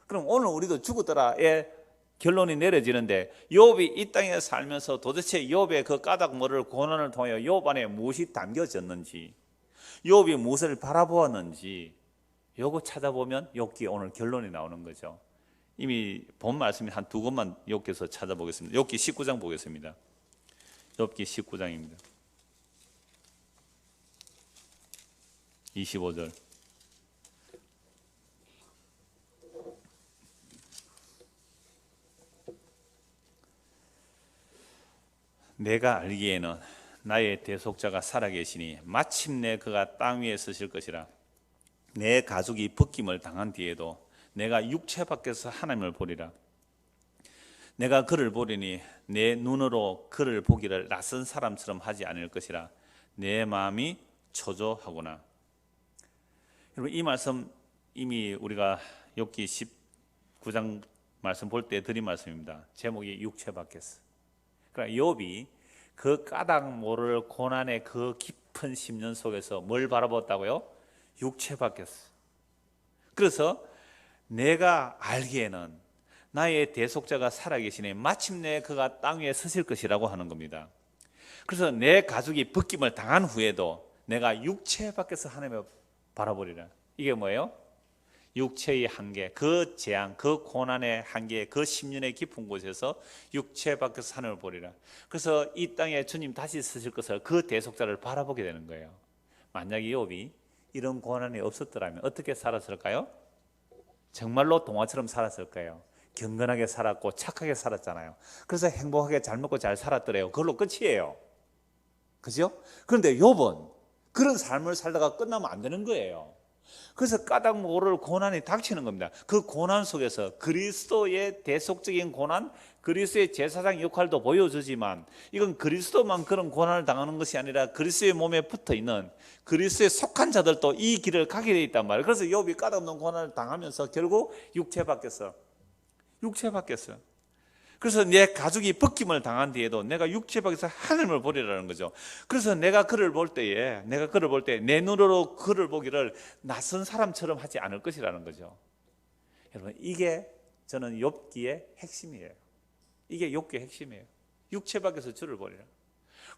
그럼 오늘 우리도 죽었더라의 결론이 내려지는데, 욥이 이 땅에 살면서 도대체 욥의 그 까닭모를 고난을 통하여 욥 안에 무엇이 담겨졌는지, 욥이 무엇을 바라보았는지 요거 찾아보면 욥기 오늘 결론이 나오는 거죠. 이미 본 말씀이 한 두 권만 욥기에서 찾아보겠습니다. 욥기 19장 보겠습니다. 욥기 19장입니다. 25절. 내가 알기에는 나의 대속자가 살아계시니 마침내 그가 땅 위에 서실 것이라. 내 가죽이 벗김을 당한 뒤에도 내가 육체 밖에서 하나님을 보리라. 내가 그를 보리니 내 눈으로 그를 보기를 낯선 사람처럼 하지 않을 것이라. 내 마음이 초조하구나. 여러분, 이 말씀 이미 우리가 욥기 19장 말씀 볼 때 드린 말씀입니다. 제목이 육체 밖에서. 그러니까 욥이 그 까닭 모를 고난의 그 깊은 10년 속에서 뭘 바라봤다고요? 육체 밖에서. 그래서 내가 알기에는 나의 대속자가 살아계시니 마침내 그가 땅 위에 서실 것이라고 하는 겁니다. 그래서 내 가죽이 벗김을 당한 후에도 내가 육체 밖에서 하나님을 바라보리라. 이게 뭐예요? 육체의 한계, 그 재앙, 그 고난의 한계, 그 10년의 깊은 곳에서 육체 밖에서 하나님을 보리라. 그래서 이 땅에 주님 다시 서실 것을, 그 대속자를 바라보게 되는 거예요. 만약에 욥이 이런 고난이 없었더라면 어떻게 살았을까요? 정말로 동화처럼 살았을까요? 경건하게 살았고 착하게 살았잖아요. 그래서 행복하게 잘 먹고 잘 살았더래요. 그걸로 끝이에요. 그죠? 그런데 욥은 그런 삶을 살다가 끝나면 안 되는 거예요. 그래서 까닭 모를 고난이 닥치는 겁니다. 그 고난 속에서 그리스도의 대속적인 고난, 그리스도의 제사장 역할도 보여주지만 이건 그리스도만 그런 고난을 당하는 것이 아니라 그리스도의 몸에 붙어있는 그리스도에 속한 자들도 이 길을 가게 되어 있단 말이에요. 그래서 욥이 까닭 없는 고난을 당하면서 결국 육체 밖에서. 그래서 내 가족이 벗김을 당한 뒤에도 내가 육체밖에서 하나님을 보리라는 거죠. 그래서 내가 그를 볼 때에 내 눈으로 그를 보기를 낯선 사람처럼 하지 않을 것이라는 거죠. 여러분, 이게 저는 욥기의 핵심이에요. 이게 욥기의 핵심이에요. 육체 밖에서 주를 보리라.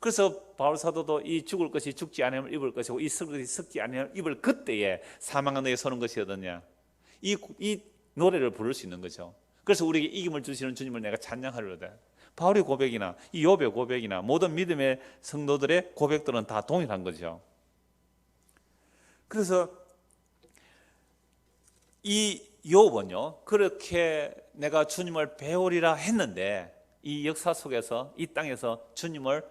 그래서 바울 사도도 이 죽을 것이 죽지 아니하면 입을 것이고 이 썩을 것이 썩지 아니하면 입을 그때에 사망한 너에 서는 것이 어떠냐. 이 노래를 부를 수 있는 거죠. 그래서 우리에게 이김을 주시는 주님을 내가 찬양하려다. 바울의 고백이나 이 욥의 고백이나 모든 믿음의 성도들의 고백들은 다 동일한 거죠. 그래서 이 욥은요, 그렇게 내가 주님을 배우리라 했는데 이 역사 속에서 이 땅에서 주님을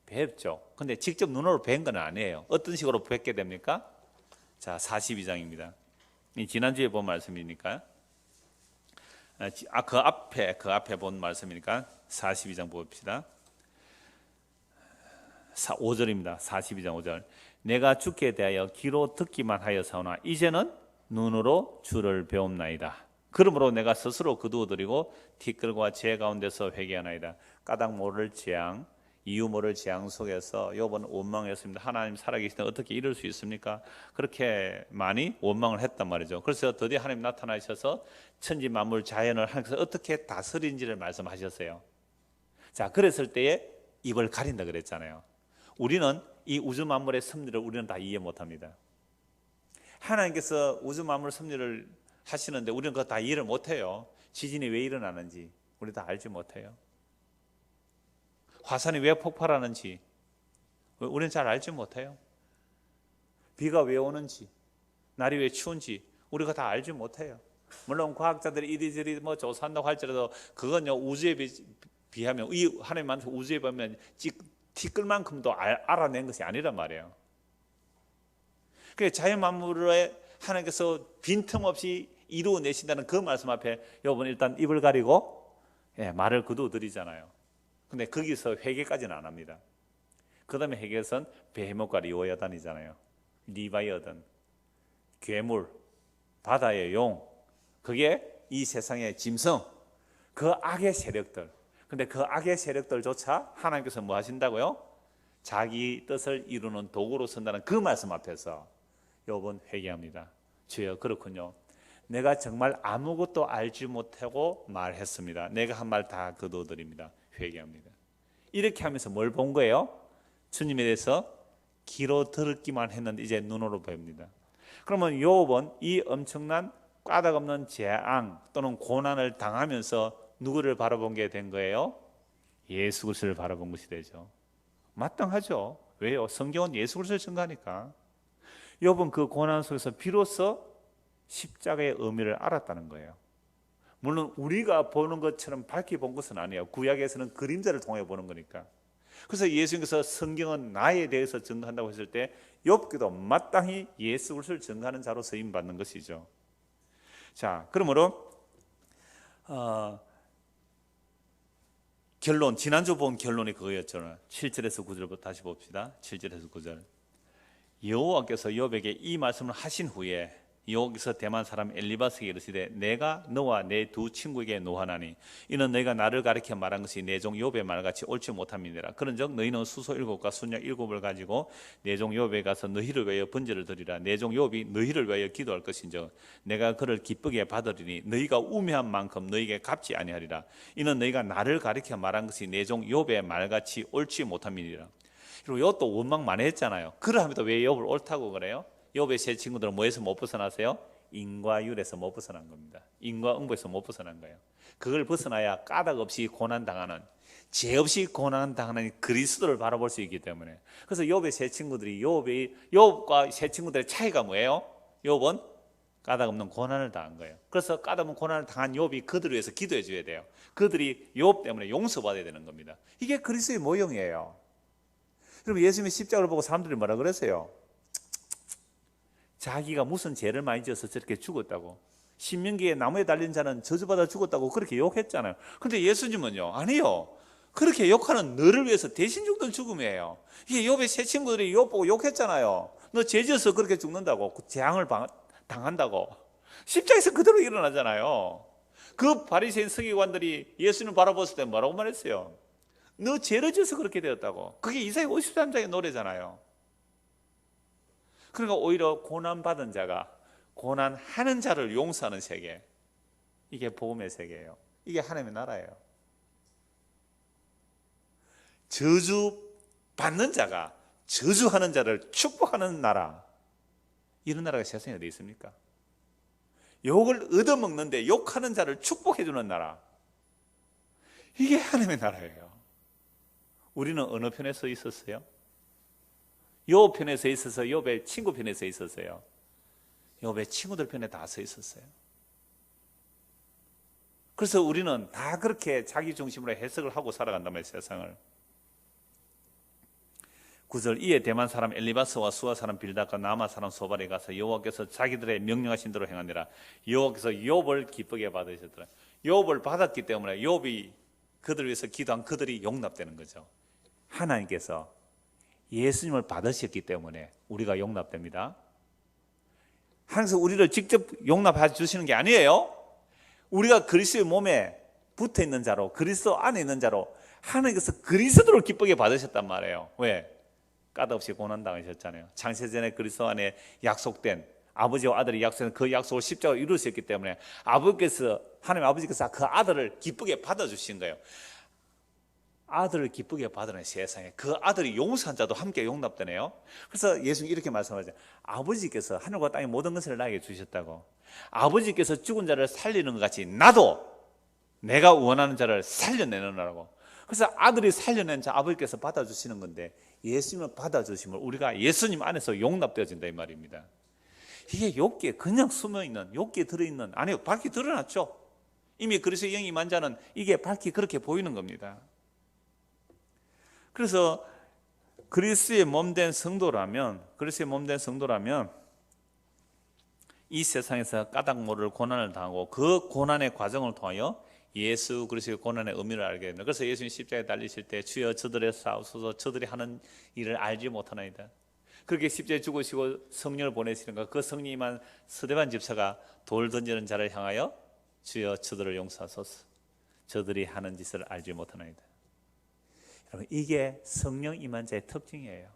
뵙죠. 근데 직접 눈으로 뵌 건 아니에요. 어떤 식으로 뵙게 됩니까? 자, 42장입니다. 지난주에 본 말씀이니까 그 앞에 본 말씀이니까 42장 봅시다. 5절입니다. 42장 5절. 내가 주께 대하여 귀로 듣기만 하여사오나 이제는 눈으로 주를 배움나이다. 그러므로 내가 스스로 거두어드리고 티끌과 재 가운데서 회개하나이다. 까닭 모를 재앙, 이유 모를 재앙 속에서 욥은 원망했습니다. 하나님 살아계시는데 어떻게 이럴 수 있습니까? 그렇게 많이 원망을 했단 말이죠. 그래서 드디어 하나님 나타나셔서 천지 만물 자연을 하나님께서 어떻게 다스린지를 말씀하셨어요. 자, 그랬을 때에 입을 가린다 그랬잖아요. 우리는 이 우주 만물의 섭리를 우리는 다 이해 못합니다. 하나님께서 우주 만물 섭리를 하시는데 우리는 그거 다 이해를 못해요. 지진이 왜 일어나는지 우리 다 알지 못해요. 화산이 왜 폭발하는지 우리는 잘 알지 못해요. 비가 왜 오는지, 날이 왜 추운지 우리가 다 알지 못해요. 물론 과학자들이 이리저리 조사한다고 할지라도 그건요, 우주에 비하면, 이 하나님 만든 우주에 보면 티끌만큼도 알아낸 것이 아니란 말이에요. 그 자연 만물에 하나님께서 빈틈없이 이루어내신다는 그 말씀 앞에 여러분 일단 입을 가리고 말을 거두어드리잖아요. 근데 거기서 회개까지는 안 합니다. 그 다음에 회개에서는 베헤못과 리오야단이잖아요. 리바이어든, 괴물, 바다의 용, 그게 이 세상의 짐승, 그 악의 세력들. 근데 그 악의 세력들조차 하나님께서 뭐 하신다고요? 자기 뜻을 이루는 도구로 쓴다는 그 말씀 앞에서 욥은 회개합니다. 주여, 그렇군요. 내가 정말 아무것도 알지 못하고 말했습니다. 내가 한 말 다 거두어드립니다. 회개합니다. 이렇게 하면서 뭘 본 거예요? 주님에 대해서 귀로 들었기만 했는데 이제 눈으로 봅니다. 그러면 욥은 이 엄청난 까닭없는 재앙 또는 고난을 당하면서 누구를 바라본 게 된 거예요? 예수 그리스도를 바라본 것이 되죠. 마땅하죠. 왜요? 성경은 예수 그리스도를 증거하니까. 욥은 그 고난 속에서 비로소 십자가의 의미를 알았다는 거예요. 물론 우리가 보는 것처럼 밝게 본 것은 아니에요. 구약에서는 그림자를 통해 보는 거니까. 그래서 예수님께서 성경은 나에 대해서 증거한다고 했을 때 욥기도 마땅히 예수 그리스도를 증거하는 자로 쓰임 받는 것이죠. 자, 그러므로 결론, 지난주 본 결론이 그거였잖아요. 7절에서 9절부터 다시 봅시다. 7절에서 9절. 여호와께서 욥에게 이 말씀을 하신 후에 여기서 대만 사람 엘리바스에게 이르시되 내가 너와 내 두 친구에게 노하나니 이는 너희가 나를 가리켜 말한 것이 내 종 욥의 말같이 옳지 못함이니라. 그런즉 너희는 수소 7과 순양 7을 가지고 내 종 욥에 가서 너희를 위하여 번제를 드리라. 내 종 욥이 너희를 위하여 기도할 것인즉 내가 그를 기쁘게 받으리니 너희가 우매한 만큼 너희에게 갚지 아니하리라. 이는 너희가 나를 가리켜 말한 것이 내 종 욥의 말같이 옳지 못함이니라. 그리고 욥도 원망 많이 했잖아요. 그러함에도 왜 욥을 옳다고 그래요? 욥의 세 친구들은 뭐에서 못 벗어나세요? 인과율에서 못 벗어난 겁니다. 인과응보에서 못 벗어난 거예요. 그걸 벗어나야 까닭 없이 고난당하는, 죄 없이 고난당하는 그리스도를 바라볼 수 있기 때문에. 그래서 욥의 세 친구들이 욥과 세 친구들의 차이가 뭐예요? 욥은 까닭 없는 고난을 당한 거예요. 그래서 까닭 없는 고난을 당한 욥이 그들을 위해서 기도해 줘야 돼요. 그들이 욥 때문에 용서받아야 되는 겁니다. 이게 그리스도의 모형이에요. 여러분, 예수님의 십자가를 보고 사람들이 뭐라 그랬어요? 자기가 무슨 죄를 많이 지어서 저렇게 죽었다고. 신명기에 나무에 달린 자는 저주받아 죽었다고 그렇게 욕했잖아요. 그런데 예수님은요, 아니요, 그렇게 욕하는 너를 위해서 대신 죽던 죽음이에요. 이게 욥의 세 친구들이 욥 보고 욕했잖아요. 너 죄 지어서 그렇게 죽는다고, 재앙을 당한다고. 십자가에서 그대로 일어나잖아요. 그 바리새인 서기관들이 예수님을 바라봤을 때 뭐라고 말했어요? 너 죄를 지어서 그렇게 되었다고. 그게 이사야 53장의 노래잖아요. 그러니까 오히려 고난받은 자가 고난하는 자를 용서하는 세계, 이게 복음의 세계예요. 이게 하나님의 나라예요. 저주받는 자가 저주하는 자를 축복하는 나라, 이런 나라가 세상에 어디 있습니까? 욕을 얻어먹는데 욕하는 자를 축복해주는 나라, 이게 하나님의 나라예요. 우리는 어느 편에 서 있었어요? 욥 편에 서 있어서 욥의 친구 편에 서 있었어요? 욥의 친구들 편에 다 서 있었어요. 그래서 우리는 다 그렇게 자기 중심으로 해석을 하고 살아간단 말이에요, 세상을. 9절, 이에 대만 사람 엘리바스와 수아 사람 빌닷과 나마 사람 소발에 가서 여호와께서 자기들의 명령하신 대로 행하니라. 여호와께서 욥을 기쁘게 받으셨더라. 욥을 받았기 때문에 욥이 그들을 위해서 기도한 그들이 용납되는 거죠. 하나님께서 예수님을 받으셨기 때문에 우리가 용납됩니다. 하나님께서 우리를 직접 용납해 주시는 게 아니에요. 우리가 그리스도의 몸에 붙어 있는 자로, 그리스도 안에 있는 자로 하나님께서 그리스도를 기쁘게 받으셨단 말이에요. 왜? 까닭없이 고난당하셨잖아요. 창세전에 그리스도 안에 약속된, 아버지와 아들이 약속된 그 약속을 십자가로 이루셨기 때문에 하나님 아버지께서 그 아들을 기쁘게 받아주신 거예요. 아들을 기쁘게 받으는 세상에 그 아들이 용서한 자도 함께 용납되네요. 그래서 예수님 이렇게 말씀하죠. 아버지께서 하늘과 땅의 모든 것을 나에게 주셨다고. 아버지께서 죽은 자를 살리는 것 같이 나도 내가 원하는 자를 살려내느라고. 그래서 아들이 살려낸 자 아버지께서 받아주시는 건데, 예수님을 받아주심을 우리가 예수님 안에서 용납되어진다 이 말입니다. 이게 욥기에 그냥 숨어있는, 욥기에 들어있는, 아니요, 밝히 드러났죠. 이미 그리스도의 영이 임한 자는 이게 밝히 그렇게 보이는 겁니다. 그래서 그리스도의 몸된 성도라면 이 세상에서 까닭 모를 고난을 당하고 그 고난의 과정을 통하여 예수 그리스도의 고난의 의미를 알게 됩니다. 그래서 예수님 십자가에 달리실 때 주여 저들의 싸우소서, 저들이 하는 일을 알지 못하나이다. 그렇게 십자가에 죽으시고 성령을 보내시는 것, 그 성령이만 스데반 집사가 돌 던지는 자를 향하여 주여 저들을 용서하소서, 저들이 하는 짓을 알지 못하나이다. 여러분, 이게 성령 임한 자의 특징이에요.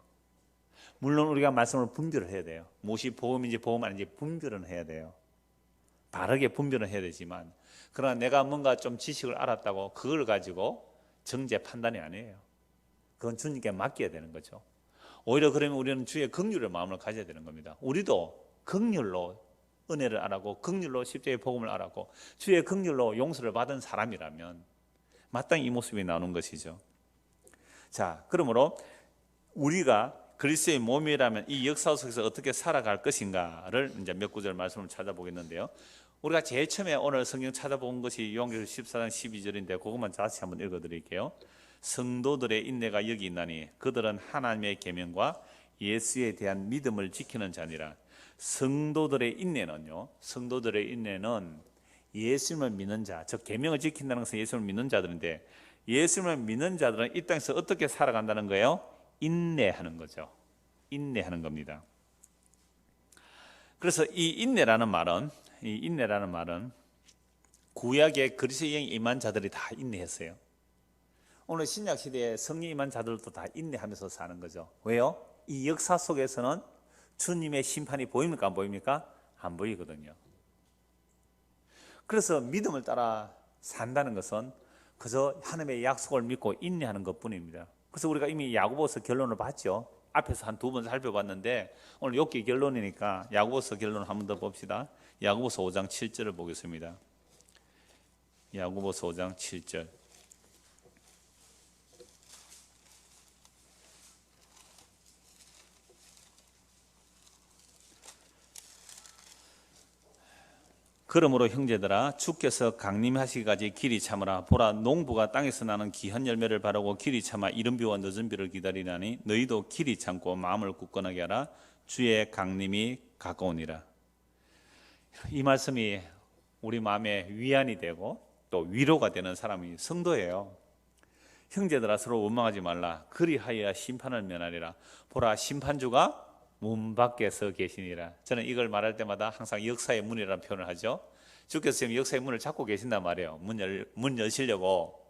물론 우리가 말씀을 분별을 해야 돼요. 무엇이 복음인지 복음 아닌지 분별은 해야 돼요. 바르게 분별은 해야 되지만, 그러나 내가 뭔가 좀 지식을 알았다고 그걸 가지고 정죄 판단이 아니에요. 그건 주님께 맡겨야 되는 거죠. 오히려 그러면 우리는 주의 긍휼의 마음을 가져야 되는 겁니다. 우리도 긍휼로 은혜를 알았고 긍휼로 십자가의 복음을 알았고 주의 긍휼로 용서를 받은 사람이라면 마땅히 이 모습이 나오는 것이죠. 자, 그러므로 우리가 그리스도의 몸이라면 이 역사 속에서 어떻게 살아갈 것인가를 이제 몇 구절 말씀을 찾아보겠는데요. 우리가 제일 처음에 오늘 성경 찾아본 것이 요한계시록 14장 12절인데 그것만 다시 한번 읽어드릴게요. 성도들의 인내가 여기 있나니 그들은 하나님의 계명과 예수에 대한 믿음을 지키는 자니라. 성도들의 인내는요, 성도들의 인내는 예수님을 믿는 자, 즉 계명을 지킨다는 것은 예수님을 믿는 자들인데, 예수님을 믿는 자들은 이 땅에서 어떻게 살아간다는 거예요? 인내하는 거죠. 인내하는 겁니다. 그래서 이 인내라는 말은 구약의 그리스도의 영이 임한 자들이 다 인내했어요. 오늘 신약 시대에 성령 임한 자들도 다 인내하면서 사는 거죠. 왜요? 이 역사 속에서는 주님의 심판이 보입니까? 안 보입니까? 안 보이거든요. 그래서 믿음을 따라 산다는 것은 그저 하나님의 약속을 믿고 인내하는 것뿐입니다. 그래서 우리가 이미 야고보서 결론을 봤죠. 앞에서 한 두 번 살펴봤는데 오늘 욥기 결론이니까 야고보서 결론을 한 번 더 봅시다. 야고보서 5장 7절을 보겠습니다. 야고보서 5장 7절. 그러므로 형제들아, 주께서 강림하시기까지 길이 참으라. 보라, 농부가 땅에서 나는 귀한 열매를 바라고 길이 참아 이른 비와 늦은 비를 기다리나니 너희도 길이 참고 마음을 굳건하게 하라. 주의 강림이 가까우니라. 이 말씀이 우리 마음에 위안이 되고 또 위로가 되는 사람이 성도예요. 형제들아, 서로 원망하지 말라. 그리하여야 심판을 면하리라. 보라, 심판주가 문 밖에 서 계시니라. 저는 이걸 말할 때마다 항상 역사의 문이라는 표현을 하죠. 주께서 지금 역사의 문을 잡고 계신단 말이에요. 문 여시려고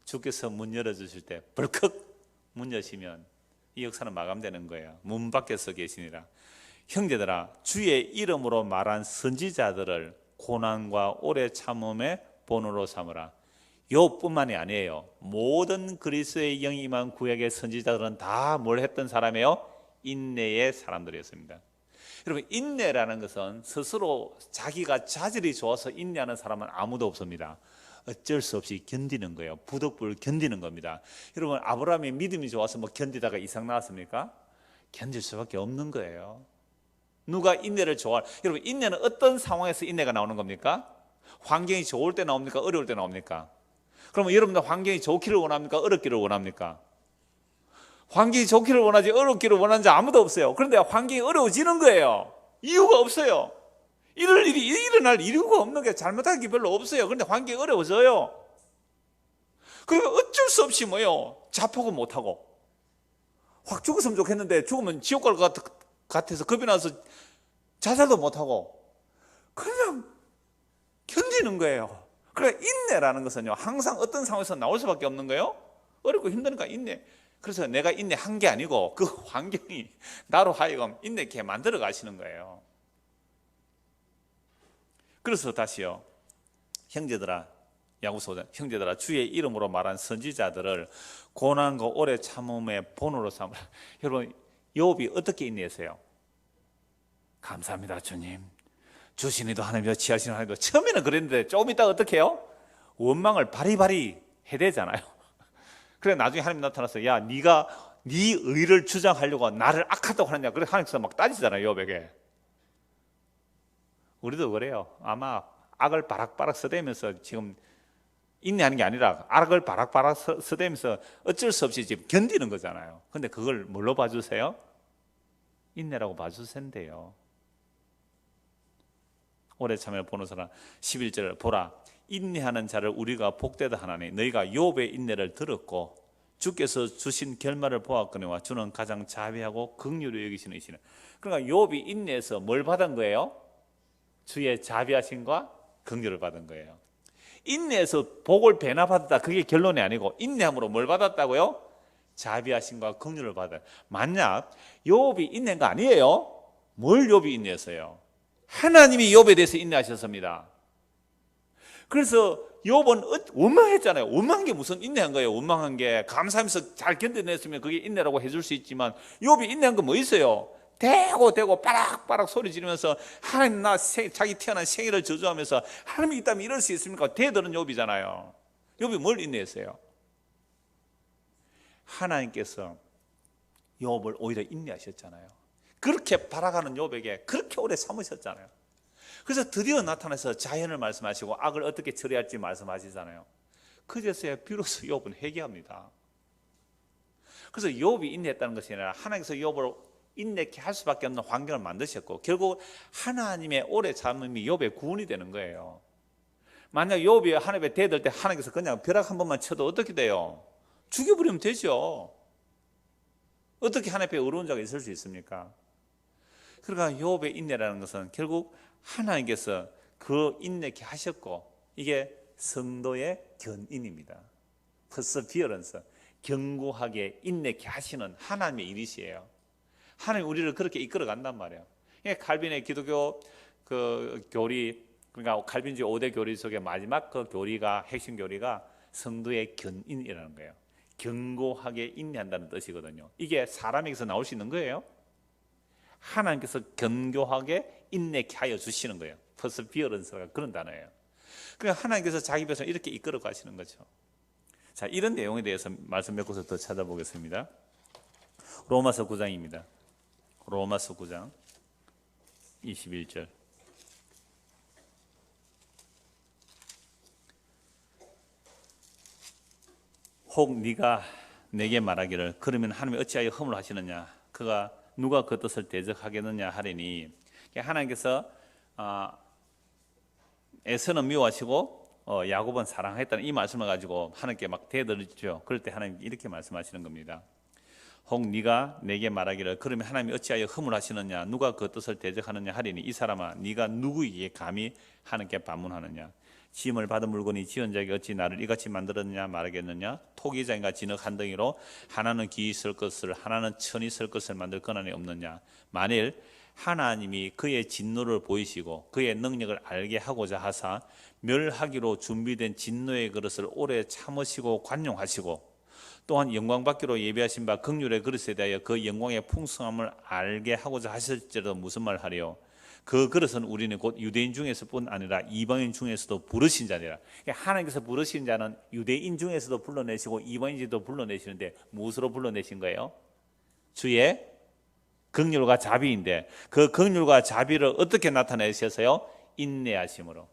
주께서 문 열어주실 때 벌컥 문 여시면 이 역사는 마감되는 거예요. 문 밖에 서 계시니라. 형제들아, 주의 이름으로 말한 선지자들을 고난과 오래 참음의 본으로 삼으라. 욥뿐만이 아니에요. 모든 그리스도의 영이 임한 구약의 선지자들은 다 뭘 했던 사람이에요? 인내의 사람들이었습니다. 여러분, 인내라는 것은 스스로 자기가 자질이 좋아서 인내하는 사람은 아무도 없습니다. 어쩔 수 없이 견디는 거예요. 부득불 견디는 겁니다. 여러분, 아브라함이 믿음이 좋아서 뭐 견디다가 이상 나왔습니까? 견딜 수밖에 없는 거예요. 누가 인내를 좋아할? 여러분, 인내는 어떤 상황에서 인내가 나오는 겁니까? 환경이 좋을 때 나옵니까? 어려울 때 나옵니까? 그러면 여러분들 환경이 좋기를 원합니까? 어렵기를 원합니까? 환경이 좋기를 원하지 어렵기를 원하는 자 아무도 없어요. 그런데 환경이 어려워지는 거예요. 이유가 없어요. 이럴 일이 일어날 이유가 없는 게 잘못한 게 별로 없어요. 그런데 환경이 어려워져요. 그러면 어쩔 수 없이 뭐요? 자폭을 못하고 확 죽었으면 좋겠는데 죽으면 지옥 갈 것 같아서 겁이 나서 자살도 못하고 그냥 견디는 거예요. 그러니까 인내라는 것은요, 항상 어떤 상황에서 나올 수밖에 없는 거예요. 어렵고 힘드니까 인내. 그래서 내가 인내한 게 아니고 그 환경이 나로 하여금 인내케 만들어 가시는 거예요. 그래서 다시요, 형제들아, 야고보서 형제들아, 주의 이름으로 말한 선지자들을 고난과 오래 참음의 본으로 삼으라. 여러분, 욥이 어떻게 인내했어요? 감사합니다 주님, 주시니도 하나님이요 지하시는 하나님도. 처음에는 그랬는데 조금 있다가 어떻게 해요? 원망을 바리바리 해대잖아요. 그래 나중에 하나님 나타나서 야, 네가 네 의를 주장하려고 나를 악하다고 하느냐. 그래 하나님께서 막 따지잖아요, 욥에게. 우리도 그래요. 아마 악을 바락바락 써대면서 지금 인내하는 게 아니라 악을 바락바락 써대면서 어쩔 수 없이 지금 견디는 거잖아요. 근데 그걸 뭘로 봐주세요? 인내라고 봐주세요. 오래 참여 보는 사람 11절 보라, 인내하는 자를 우리가 복되다 하나니 너희가 욥의 인내를 들었고 주께서 주신 결말을 보았거니와 주는 가장 자비하고 긍휼히 여기시는 이시는. 그러니까 욥이 인내해서 뭘 받은 거예요? 주의 자비하심과 긍휼을 받은 거예요. 인내해서 복을 배나 받았다, 그게 결론이 아니고 인내함으로 뭘 받았다고요? 자비하심과 긍휼을 받아요. 만약 욥이 인내한 거 아니에요? 뭘 욥이 인내했어요? 하나님이 욥에 대해서 인내하셨습니다. 그래서 욥은 원망했잖아요. 원망한 게 무슨 인내한 거예요? 원망한 게 감사하면서 잘 견뎌냈으면 그게 인내라고 해줄 수 있지만 욥이 인내한 건 뭐 있어요? 대고 빠락빠락 소리 지르면서 하나님 나 자기 태어난 생일을 저주하면서 하나님이 있다면 이럴 수 있습니까? 대들은 욥이잖아요. 욥이 뭘 인내했어요? 하나님께서 욥을 오히려 인내하셨잖아요. 그렇게 바라가는 욥에게 그렇게 오래 참으셨잖아요. 그래서 드디어 나타나서 자연을 말씀하시고 악을 어떻게 처리할지 말씀하시잖아요. 그제서야 비로소 욥은 회개합니다. 그래서 욥이 인내했다는 것이 아니라 하나님께서 욥을 인내케 할 수밖에 없는 환경을 만드셨고 결국 하나님의 오래 참음이 욥의 구원이 되는 거예요. 만약 욥이 하나님에 대들 때 하나님께서 그냥 벼락 한 번만 쳐도 어떻게 돼요? 죽여버리면 되죠. 어떻게 하나님 앞에 의로운 자가 있을 수 있습니까? 그러니까 욥의 인내라는 것은 결국 하나님께서 그 인내케 하셨고 이게 성도의 견인입니다. perseverance, 견고하게 인내케 하시는 하나님의 일이시에요. 하나님 우리를 그렇게 이끌어 간단 말이에요. 칼빈의 기독교 그 교리, 그러니까 칼빈주의 5대 교리 속에 마지막 그 교리가, 핵심 교리가 성도의 견인이라는 거예요. 견고하게 인내한다는 뜻이거든요. 이게 사람에게서 나올 수 있는 거예요. 하나님께서 견고하게 인내케 하여 주시는 거예요. perseverance가 그런 단어예요. 그러니까 하나님께서 자기 백성을 이렇게 이끌어 가시는 거죠. 자, 이런 내용에 대해서 말씀 몇 곳을 더 찾아보겠습니다. 로마서 9장입니다. 로마서 9장 21절. 혹 네가 내게 말하기를 그러면 하나님이 어찌하여 허물을 하시느냐, 그가 누가 그 뜻을 대적하겠느냐 하리니, 하나님께서 에서는 미워하시고 야곱은 사랑했다는 이 말씀을 가지고 하나님께 막 대들죠. 그럴 때 하나님 이렇게 말씀하시는 겁니다. 혹 네가 내게 말하기를 그러면 하나님이 어찌하여 허물하시느냐 누가 그 뜻을 대적하느냐 하리니 이 사람아 네가 누구에게 감히 하나님께 반문하느냐 지음을 받은 물건이 지은 자에게 어찌 나를 이같이 만들었느냐 말하겠느냐 토기장이가 진흙 한 덩이로 하나는 귀 있을 것을 하나는 천이 있을 것을 만들 권한이 없느냐 만일 하나님이 그의 진노를 보이시고 그의 능력을 알게 하고자 하사 멸하기로 준비된 진노의 그릇을 오래 참으시고 관용하시고 또한 영광받기로 예비하신 바 긍휼의 그릇에 대하여 그 영광의 풍성함을 알게 하고자 하실지라도 무슨 말 하리요 그 그릇은 우리는 곧 유대인 중에서뿐 아니라 이방인 중에서도 부르신 자니라. 하나님께서 부르신 자는 유대인 중에서도 불러내시고 이방인들도 불러내시는데 무엇으로 불러내신 거예요? 주의 긍휼과 자비인데 그 긍휼과 자비를 어떻게 나타내셨어요? 인내하심으로.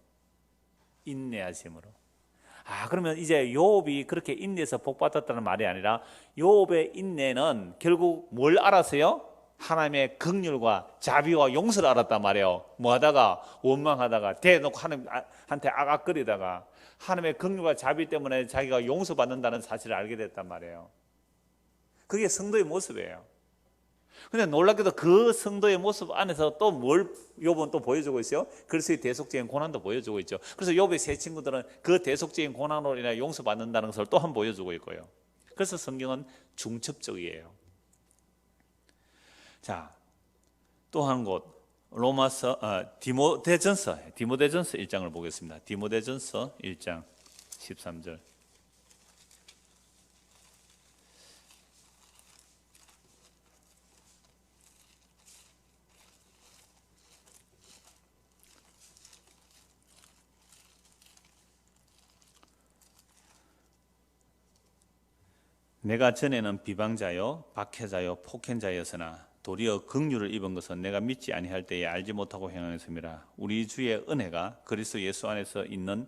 그러면 이제 욥이 그렇게 인내해서 복 받았다는 말이 아니라 욥의 인내는 결국 뭘 알았어요? 하나님의 긍휼과 자비와 용서를 알았단 말이에요. 뭐 하다가 원망하다가 대놓고 하나님한테 악악거리다가 하나님의 긍휼과 자비 때문에 자기가 용서받는다는 사실을 알게 됐단 말이에요. 그게 성도의 모습이에요. 근데 놀랍게도 그 성도의 모습 안에서 또 뭘 욥은 또 보여주고 있어요? 그리스도의 대속적인 고난도 보여주고 있죠. 그래서 욥의 세 친구들은 그 대속적인 고난으로 인해 용서받는다는 것을 또 한 번 보여주고 있고요. 그래서 성경은 중첩적이에요. 자, 또 한 곳 디모데전서 1장을 보겠습니다. 디모데전서 1장 13절. 내가 전에는 비방자요 박해자요 폭행자였으나 도리어 긍휼을 입은 것은 내가 믿지 아니할 때에 알지 못하고 행하였습니다. 우리 주의 은혜가 그리스도 예수 안에서 있는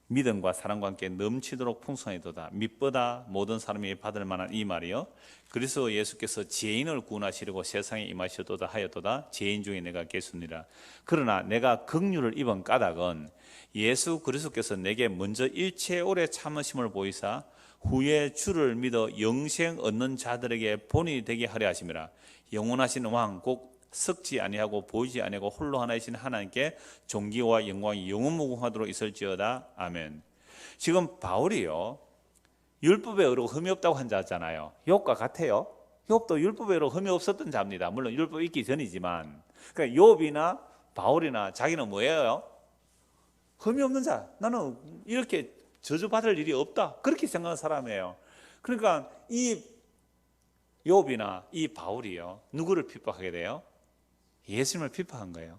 믿음과 사랑과 함께 넘치도록 풍성하도다. mit보다 모든 사람이 받을 만한 이 말이요 그리스도 예수께서 죄인을 구원하시려고 세상에 임하셨도다 하였도다. 죄인 중에 내가 계수니라. 그러나 내가 긍휼을 입은 까닭은 예수 그리스도께서 내게 먼저 일체 오래 참으심을 보이사 후에 주를 믿어 영생 얻는 자들에게 본이 되게 하려 하심이라. 영원하신 왕 곧 썩지 아니하고 보이지 아니하고 홀로 하나이신 하나님께 존귀와 영광이 영원무궁하도록 있을지어다. 아멘. 지금 바울이요 율법에 의로 흠이 없다고 한 자잖아요. 욥과 같아요. 욥도 율법에 의로 흠이 없었던 자입니다. 물론 율법 있기 전이지만 그러니까 욥이나 바울이나 자기는 뭐예요? 흠이 없는 자. 나는 이렇게 저주받을 일이 없다 그렇게 생각하는 사람이에요. 그러니까 이 욥이나 이 바울이요 누구를 핍박하게 돼요? 예수님을 핍박한 거예요.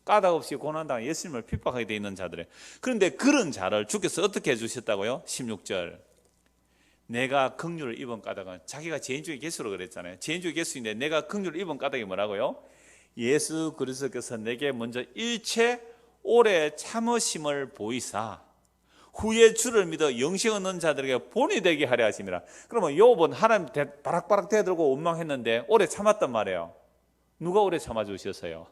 까닭 없이 고난당한 예수님을 핍박하게 돼 있는 자들에. 그런데 그런 자를 주께서 어떻게 해주셨다고요? 16절 내가 긍휼을 입은 까닭은 자기가 죄인 중에 개수로 그랬잖아요. 죄인 중에 개수인데 내가 긍휼을 입은 까닭이 뭐라고요? 예수 그리스도께서 내게 먼저 일체 오래 참으심을 보이사 후에 주를 믿어 영생 얻는 자들에게 본이 되게 하려 하심이라. 그러면 욥은 하나님 바락바락 대들고 원망했는데 오래 참았단 말이에요. 누가 오래 참아주셨어요?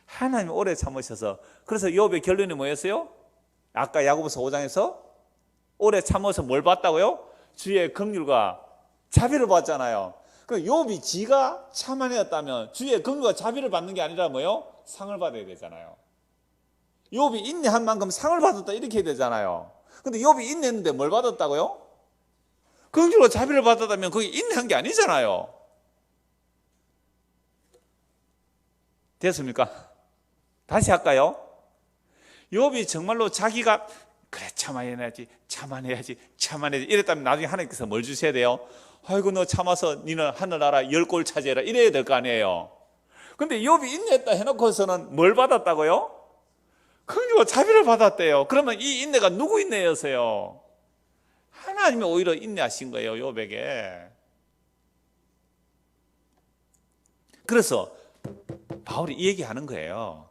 하나님이 오래 참으셔서. 그래서 욥의 결론이 뭐였어요? 아까 야고보서 5장에서 오래 참아서 뭘 받다고요? 주의 긍휼과 자비를 받잖아요. 그 욥이 지가 참아내었다면 주의 긍휼과 자비를 받는 게 아니라 뭐요? 상을 받아야 되잖아요. 욥이 인내한 만큼 상을 받았다 이렇게 해야 되잖아요. 근데 욥이 인내했는데 뭘 받았다고요? 긍휼과 자비를 받았다면 그게 인내한 게 아니잖아요. 됐습니까? 다시 할까요? 욥이 정말로 자기가 그래 참아내야지 이랬다면 나중에 하나님께서 뭘 주셔야 돼요? 아이고 너 참아서 니는 하늘나라 10골 차지해라 이래야 될 거 아니에요. 근데 욥이 인내했다 해놓고서는 뭘 받았다고요? 긍휼과 자비를 받았대요. 그러면 이 인내가 누구 인내였어요? 하나님이 오히려 인내하신 거예요, 욥에게. 그래서 바울이 이 얘기하는 거예요.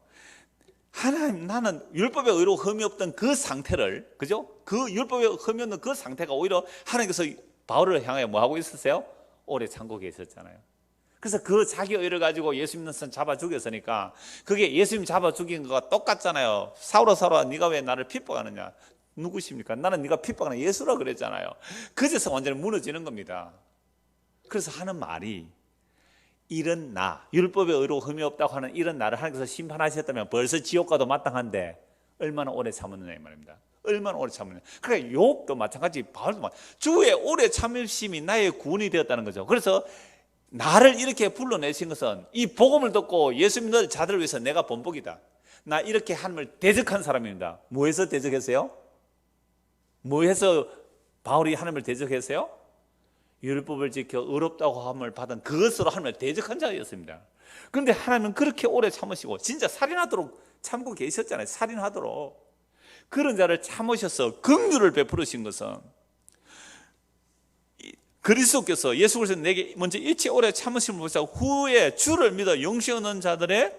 하나님, 나는 율법의 의로 흠이 없던 그 상태를, 그죠? 그 율법의 흠이 없는 그 상태가 오히려 하나님께서 바울을 향하여 뭐 하고 있었어요? 오래 참고 계셨잖아요. 그래서 그 자기 의를 가지고 예수님 잡아 죽였으니까 그게 예수님 잡아 죽인 거가 똑같잖아요. 사울아 네가 왜 나를 핍박하느냐? 누구십니까? 나는 네가 핍박하는 예수라 그랬잖아요. 그제서 완전히 무너지는 겁니다. 그래서 하는 말이 이런 나, 율법의 의로 흠이 없다고 하는 이런 나를 하나님께서 심판하셨다면 벌써 지옥 가도 마땅한데 얼마나 오래 참았느냐 이 말입니다. 얼마나 오래 참았느냐. 그러니까 욥도 마찬가지, 바울도 주의 오래 참으심이 나의 구원이 되었다는 거죠. 그래서 나를 이렇게 불러내신 것은 이 복음을 듣고 예수 믿는 자들을 위해서 내가 본복이다. 나 이렇게 하나님을 대적한 사람입니다. 뭐해서 대적했어요? 뭐해서 바울이 하나님을 대적했어요? 율법을 지켜 의롭다고 함을 받은 그것으로 하나님을 대적한 자였습니다. 그런데 하나님은 그렇게 오래 참으시고 진짜 살인하도록 참고 계셨잖아요. 살인하도록. 그런 자를 참으셔서 긍휼을 베풀으신 것은 그리스도께서 예수 그리스도 내게 먼저 일체 오래 참으심을 보시고 후에 주를 믿어 영생 얻는 자들의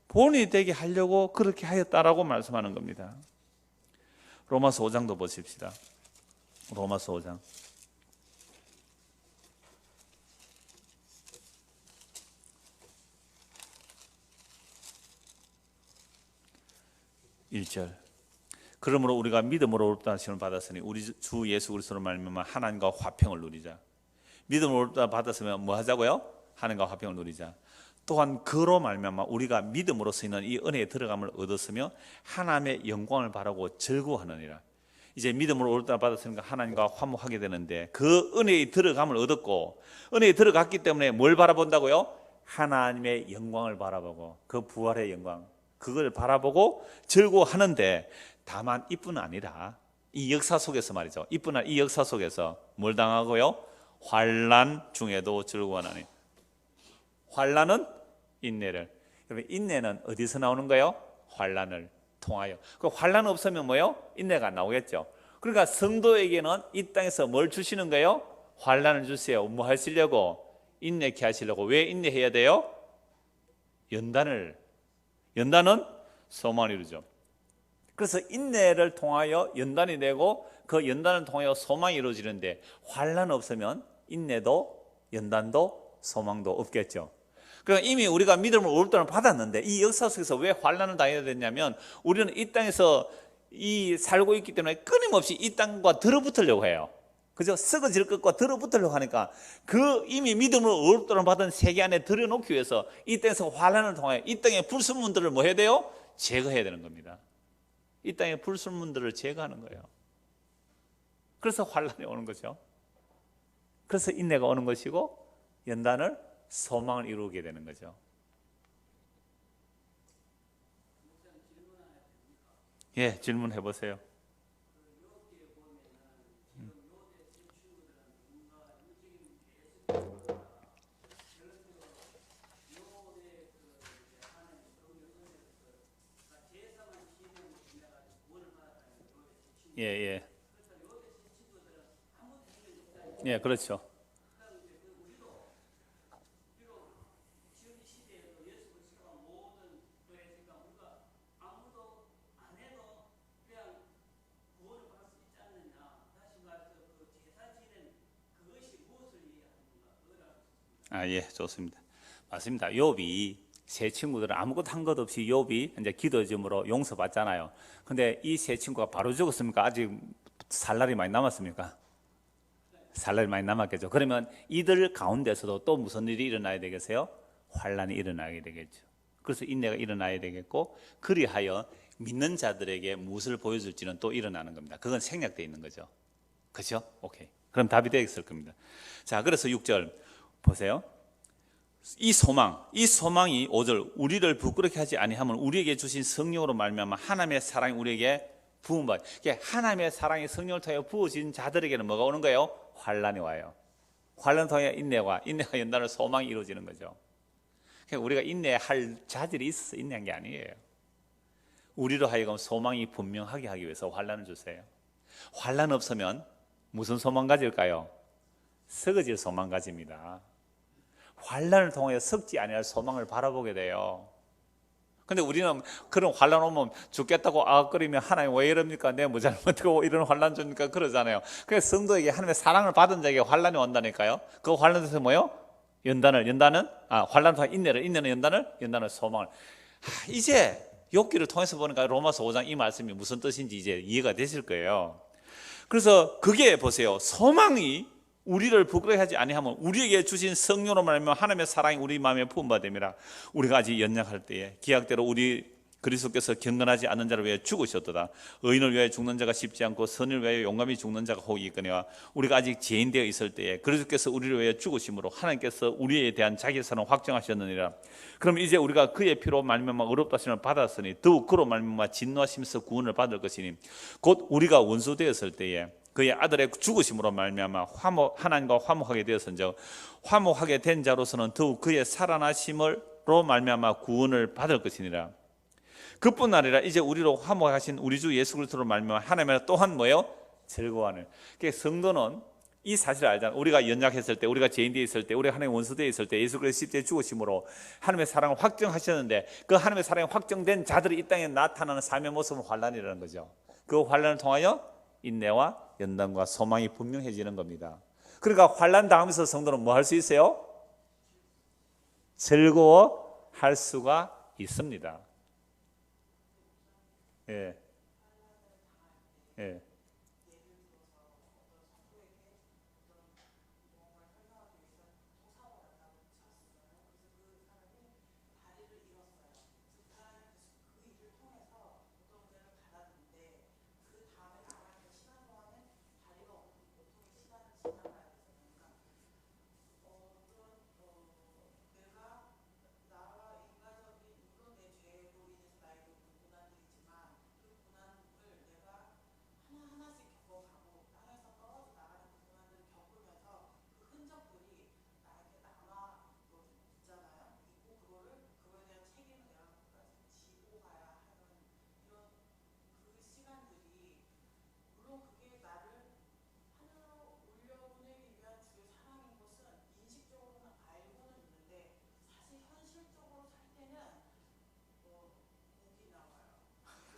본이 되게 하려고 그렇게 하였다라고 말씀하는 겁니다. 로마서 5장도 보십시다. 로마서 5장 1절. 그러므로 우리가 믿음으로 의롭다 하심을 받았으니 우리 주 예수 그리스도로 말미암아 하나님과 화평을 누리자. 믿음으로 의롭다 받았으면 뭐 하자고요? 하나님과 화평을 누리자. 또한 그로 말미암아 우리가 믿음으로서 있는 이 은혜에 들어감을 얻었으며 하나님의 영광을 바라고 즐거워하느니라. 이제 믿음으로 의롭다 받았으니까 하나님과 화목하게 되는데 그 은혜에 들어감을 얻었고 은혜에 들어갔기 때문에 뭘 바라본다고요? 하나님의 영광을 바라보고 그 부활의 영광 그걸 바라보고 즐거워하는데 다만 이뿐 아니라 이 역사 속에서 말이죠. 이뿐 아니라 이 역사 속에서 뭘 당하고요? 환난 중에도 즐거워하나니. 환난은 인내를. 여러분 인내는 어디서 나오는 거예요? 환난을 통하여. 그 환난 없으면 뭐예요? 인내가 안 나오겠죠. 그러니까 성도에게는 이 땅에서 뭘 주시는 거예요? 환난을 주세요. 뭐 하시려고? 인내케 하시려고. 왜 인내해야 돼요? 연단은 소망을 이루죠. 그래서 인내를 통하여 연단이 되고 그 연단을 통하여 소망이 이루어지는데 환난 없으면 인내도 연단도 소망도 없겠죠. 그러니까 이미 우리가 믿음을 의롭다를 받았는데 이 역사 속에서 왜 환난을 당해야 됐냐면 우리는 이 땅에서 살고 있기 때문에 끊임없이 이 땅과 들어붙으려고 해요. 그죠? 썩어질 것과 들어붙으려고 하니까 그 이미 믿음으로 의롭다를 받은 세계 안에 들여놓기 위해서 이 땅에서 환난을 통하여 이 땅의 불순물들을 뭐 해야 돼요? 제거해야 되는 겁니다. 이 땅의 불순물들을 제거하는 거예요. 그래서 환난이 오는 거죠. 그래서 인내가 오는 것이고 연단을 소망을 이루게 되는 거죠. 예, 질문해 보세요. 예, 그렇죠. 예, 좋습니다. 맞습니다. 욥이 세 친구들은 아무것도 한 것 없이 욥이 이제 기도점으로 용서받잖아요. 근데 이 세 친구가 바로 죽었습니까? 아직 살 날이 많이 남았습니까? 살 날이 많이 남았겠죠. 그러면 이들 가운데서도 또 무슨 일이 일어나야 되겠어요? 환난이 일어나게 되겠죠. 그래서 인내가 일어나야 되겠고 그리하여 믿는 자들에게 무엇을 보여줄지는 또 일어나는 겁니다. 그건 생략되어 있는 거죠. 그렇죠? 오케이. 그럼 답이 되었을 겁니다. 자, 그래서 6절 보세요. 이 소망이 5절 우리를 부끄럽게 하지 아니하면 우리에게 주신 성령으로 말미암아 하나님의 사랑이 우리에게 부음받. 하나님의 사랑이 성령을 통해 부어진 자들에게는 뭐가 오는 거예요? 환난이 와요. 환난 통해 인내가 연단을 소망이 이루어지는 거죠. 그러니까 우리가 인내할 자질이 있어서 인내한 게 아니에요. 우리로 하여금 소망이 분명하게 하기 위해서 환난을 주세요. 환난 없으면 무슨 소망 가질까요? 썩어질 소망 가집니다. 환난을 통해 썩지 아니할 소망을 바라보게 돼요. 근데 우리는 그런 환난 오면 죽겠다고 아악거리면 하나님 왜 이럽니까? 내가 뭐 잘못하고 이런 환난 주니까 그러잖아요. 그래서 성도에게 하나님의 사랑을 받은 자에게 환난이 온다니까요. 그 환난에서 뭐요? 연단은 환난 통해 인내는 연단을 소망을. 이제 욥기를 통해서 보니까 로마서 5장 이 말씀이 무슨 뜻인지 이제 이해가 되실 거예요. 그래서 그게 보세요. 소망이 우리를 부끄러워하지 아니하면 우리에게 주신 성령으로 말하면 하나님의 사랑이 우리 마음에 부음받음이라. 우리가 아직 연약할 때에 기약대로 우리 그리스도께서 경건하지 않는 자를 위해 죽으셨도다. 의인을 위하여 죽는 자가 쉽지 않고 선을 위하여 용감히 죽는 자가 혹 있거니와. 우리가 아직 죄인 되어 있을 때에 그리스도께서 우리를 위하여 죽으심으로 하나님께서 우리에 대한 자기의 사랑을 확정하셨느니라. 그럼 이제 우리가 그의 피로 말미암아 의롭다 하심을 받았으니 더욱 그로 말미암아 진노하심에서 구원을 받을 것이니 곧 우리가 원수 되었을 때에 그의 아들의 죽으심으로 말미암아 하나님과 화목하게 되었은즉 화목하게 된 자로서는 더욱 그의 살아나심으로 말미암아 구원을 받을 것이니라. 그뿐 아니라 이제 우리로 화목하신 우리 주 예수 그리스도로 말미암아 하나님의 또한 뭐예요? 즐거워하는. 그러니까 성도는 이 사실을 알잖아요. 우리가 연약했을 때, 우리가 죄인되어 있을 때, 우리가 하나님의 원수되어 있을 때 예수 그리스도 십자가에 죽으심으로 하나님의 사랑을 확정하셨는데 그 하나님의 사랑이 확정된 자들이 이 땅에 나타나는 삶의 모습은 환난이라는 거죠. 그 환난을 통하여 인내와 연단과 소망이 분명해지는 겁니다. 그러니까 환난 당하면서 성도는 뭐 할 수 있어요? 즐거워할 수가 있습니다. 예. 예.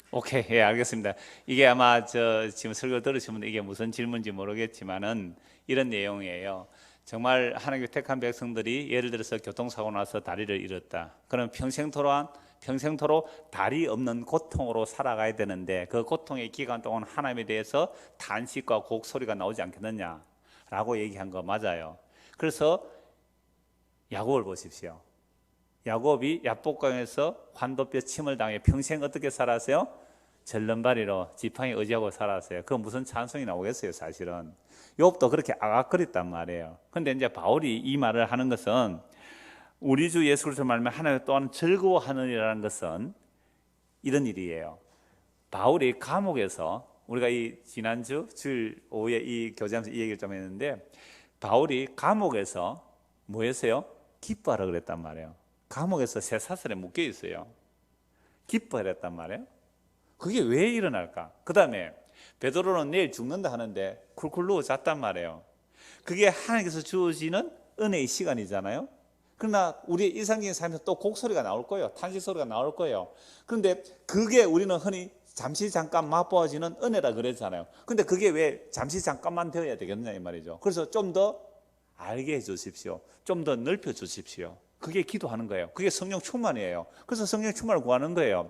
오케이, 예, 알겠습니다. 이게 아마 지금 설교 들으신 분들 이게 무슨 질문인지 모르겠지만은 이런 내용이에요. 정말 하나님의 택한 백성들이 예를 들어서 교통사고 나서 다리를 잃었다. 그럼 평생토록 다리 없는 고통으로 살아가야 되는데 그 고통의 기간 동안 하나님에 대해서 탄식과 곡소리가 나오지 않겠느냐라고 얘기한 거 맞아요. 그래서 야곱을 보십시오. 야곱이 야복강에서 환도뼈 침을 당해 평생 어떻게 살았어요? 절름발이로 지팡이 의지하고 살았어요. 그건 무슨 찬송이 나오겠어요, 사실은. 욥도 그렇게 아각거렸단 말이에요. 그런데 이제 바울이 이 말을 하는 것은 우리 주 예수 그리스도 말면 하나님 또한 즐거워하느니라는 것은 이런 일이에요. 바울이 감옥에서 우리가 이 지난주 주일 오후에 이 교제하면서 이 얘기를 좀 했는데 바울이 감옥에서 뭐 했어요? 기뻐하라 그랬단 말이에요. 감옥에서 쇠사슬에 묶여 있어요. 기뻐하라 했단 말이에요. 그게 왜 일어날까? 그 다음에 베드로는 내일 죽는다 하는데 쿨쿨 누워 잤단 말이에요. 그게 하나님께서 주어지는 은혜의 시간이잖아요. 그러나 우리의 일상적인 삶에서 또 곡소리가 나올 거예요. 탄식 소리가 나올 거예요. 그런데 그게 우리는 흔히 잠시 잠깐 맛보아지는 은혜라 그랬잖아요. 근데 그게 왜 잠시 잠깐만 되어야 되겠느냐 이 말이죠. 그래서 좀 더 알게 해 주십시오. 좀 더 넓혀 주십시오. 그게 기도하는 거예요. 그게 성령 충만이에요. 그래서 성령 충만을 구하는 거예요.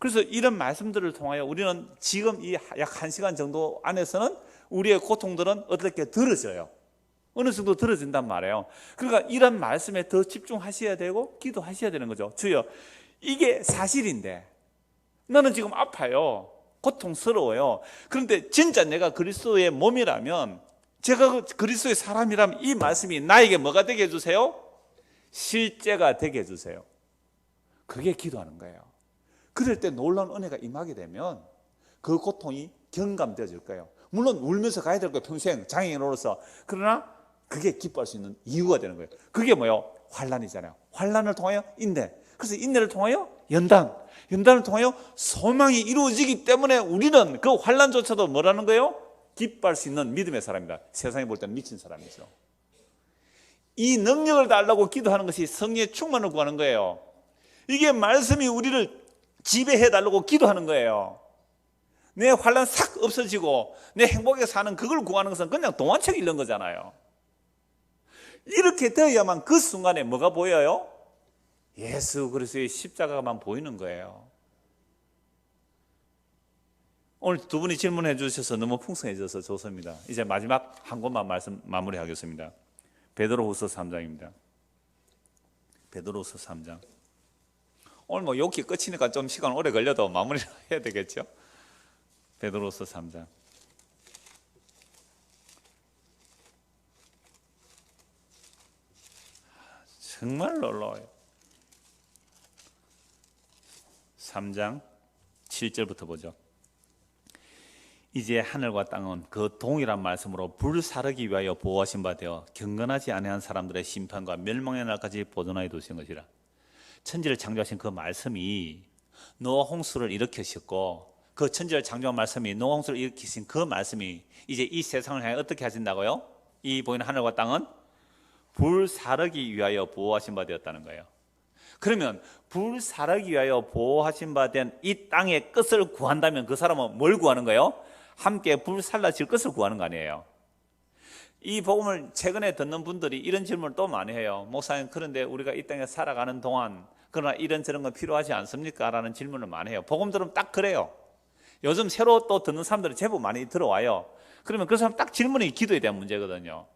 그래서 이런 말씀들을 통하여 우리는 지금 이 약 1시간 정도 안에서는 우리의 고통들은 어떻게 들어져요. 어느 정도 들어진단 말이에요. 그러니까 이런 말씀에 더 집중하셔야 되고 기도하셔야 되는 거죠. 주여, 이게 사실인데 나는 지금 아파요. 고통스러워요. 그런데 진짜 내가 그리스도의 몸이라면, 제가 그리스도의 사람이라면 이 말씀이 나에게 뭐가 되게 해주세요? 실제가 되게 해주세요. 그게 기도하는 거예요. 그럴 때 놀라운 은혜가 임하게 되면 그 고통이 경감되어질 거예요. 물론 울면서 가야 될 거예요. 평생 장애인으로서. 그러나 그게 기뻐할 수 있는 이유가 되는 거예요. 그게 뭐예요? 환난이잖아요. 환난을 통하여 인내, 그래서 인내를 통하여 연단, 연단을 통하여 소망이 이루어지기 때문에 우리는 그 환난조차도 뭐라는 거예요? 기뻐할 수 있는 믿음의 사람이다. 세상에 볼 때는 미친 사람이죠. 이 능력을 달라고 기도하는 것이 성령의 충만을 구하는 거예요. 이게 말씀이 우리를 지배해 달라고 기도하는 거예요. 내 환난 싹 없어지고 내 행복하게 사는 그걸 구하는 것은 그냥 동화책 읽는 거잖아요. 이렇게 되어야만 그 순간에 뭐가 보여요? 예수 그리스도의 십자가만 보이는 거예요. 오늘 두 분이 질문해 주셔서 너무 풍성해져서 좋습니다. 이제 마지막 한 곳만 말씀 마무리하겠습니다. 베드로후서 3장입니다. 베드로후서 3장. 오늘 뭐 욕기 끝이니까 좀 시간 오래 걸려도 마무리를 해야 되겠죠. 베드로후서 3장. 정말 놀라워요. 3장 7절부터 보죠. 이제 하늘과 땅은 그 동일한 말씀으로 불사르기 위하여 보호하신 바 되어 경건하지 아니한 사람들의 심판과 멸망의 날까지 보존하여 두신 것이라. 천지를 창조하신 그 말씀이 노아 홍수를 일으키셨고, 그 천지를 창조한 말씀이 노아 홍수를 일으키신 그 말씀이 이제 이 세상을 향해 어떻게 하신다고요? 이 보이는 하늘과 땅은 불사르기 위하여 보호하신 바 되었다는 거예요. 그러면 불사르기 위하여 보호하신 바 된 이 땅의 끝을 구한다면 그 사람은 뭘 구하는 거예요? 함께 불살라질 것을 구하는 거 아니에요. 이 복음을 최근에 듣는 분들이 이런 질문을 또 많이 해요. 목사님, 그런데 우리가 이 땅에 살아가는 동안 그러나 이런저런 건 필요하지 않습니까? 라는 질문을 많이 해요. 복음 들으면 딱 그래요. 요즘 새로 또 듣는 사람들이 제법 많이 들어와요. 그러면 그 사람 딱 질문이 기도에 대한 문제거든요.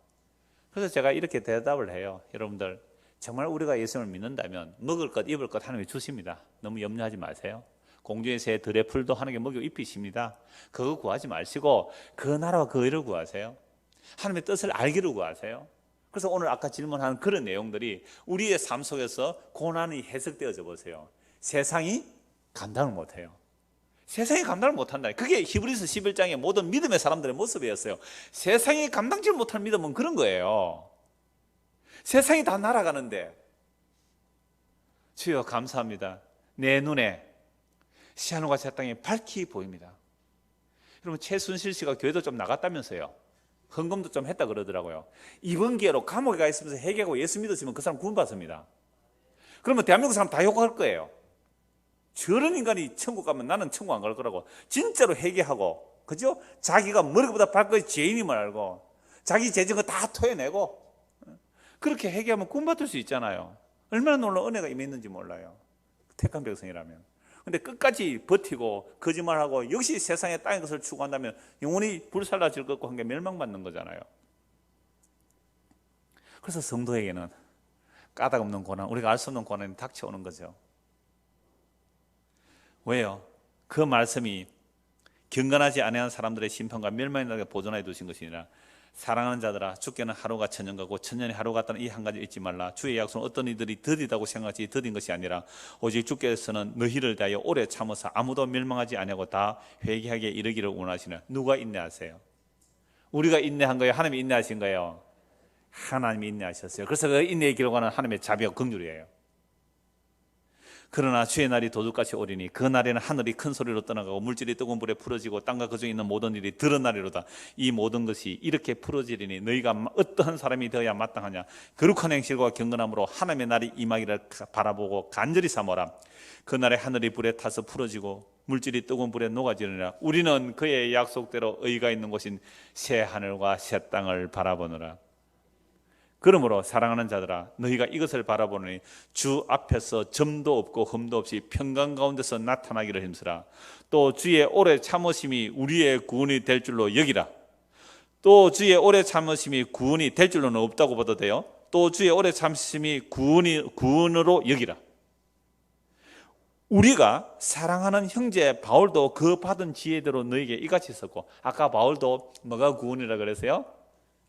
그래서 제가 이렇게 대답을 해요. 여러분들, 정말 우리가 예수님을 믿는다면 먹을 것, 입을 것 하나님이 주십니다. 너무 염려하지 마세요. 공중의 새, 들의 풀도 하나님께 먹여 입히십니다. 그거 구하지 마시고 그 나라와 그 의를 구하세요. 하나님의 뜻을 알기를 구하세요. 그래서 오늘 아까 질문한 그런 내용들이 우리의 삶 속에서 고난이 해석되어져 보세요. 세상이 감당을 못해요. 세상이 감당을 못한다. 그게 히브리서 11장의 모든 믿음의 사람들의 모습이었어요. 세상이 감당지 못할 믿음은 그런 거예요. 세상이 다 날아가는데, 주여 감사합니다. 내 눈에 시하늘과 새 땅이 밝히 보입니다. 여러분, 최순실 씨가 교회도 좀 나갔다면서요. 헌금도 좀 했다 그러더라고요. 이번 기회로 감옥에 가 있으면서 회개하고 예수 믿었으면 그 사람 구원받습니다. 그러면 대한민국 사람 다 욕할 거예요. 저런 인간이 천국 가면 나는 천국 안 갈 거라고. 진짜로 회개하고, 그죠? 자기가 머리보다 발끝이 죄인임을 알고 자기 죄진 거 다 토해내고 그렇게 회개하면 구원받을 수 있잖아요. 얼마나 놀라운 은혜가 임했는지 몰라요. 택한 백성이라면. 근데 끝까지 버티고 거짓말하고 역시 세상의 땅의 것을 추구한다면 영원히 불살라질 것과 함께 멸망받는 거잖아요. 그래서 성도에게는 까닭없는 고난, 우리가 알 수 없는 고난이 닥쳐오는 거죠. 왜요? 그 말씀이 경건하지 아니한 사람들의 심판과 멸망의 날에 보존하여 두신 것이 아니라, 사랑하는 자들아, 죽게는 하루가 천년 가고 천년이 하루 같다는 이 한 가지 잊지 말라. 주의 약속은 어떤 이들이 더디다고 생각하지 더딘 것이 아니라 오직 주께서는 너희를 대하여 오래 참으사 아무도 멸망하지 아니하고 다 회개하게 이르기를 원하시는. 누가 인내하세요? 우리가 인내한 거예요? 하나님이 인내하신 거예요? 하나님이 인내하셨어요. 그래서 그 인내의 기록하는 하나님의 자비와 긍휼이에요. 그러나 주의 날이 도둑같이 오리니 그 날에는 하늘이 큰 소리로 떠나가고 물질이 뜨거운 불에 풀어지고 땅과 그중에 있는 모든 일이 드러나리로다. 이 모든 것이 이렇게 풀어지리니 너희가 어떠한 사람이 되어야 마땅하냐? 거룩한 행실과 경건함으로 하나님의 날이 임하기를 바라보고 간절히 사모라. 그 날에 하늘이 불에 타서 풀어지고 물질이 뜨거운 불에 녹아지느니라. 우리는 그의 약속대로 의가 있는 곳인 새 하늘과 새 땅을 바라보느라. 그러므로 사랑하는 자들아, 너희가 이것을 바라보니 주 앞에서 점도 없고 흠도 없이 평강 가운데서 나타나기를 힘쓰라. 또 주의 오래 참으심이 우리의 구원이 될 줄로 여기라. 또 주의 오래 참으심이 구원이 될 줄로는 없다고 봐도 돼요. 또 주의 오래 참으심이 구원으로 여기라. 우리가 사랑하는 형제 바울도 그 받은 지혜대로 너에게 이같이 썼고, 아까 바울도 뭐가 구원이라 그랬어요?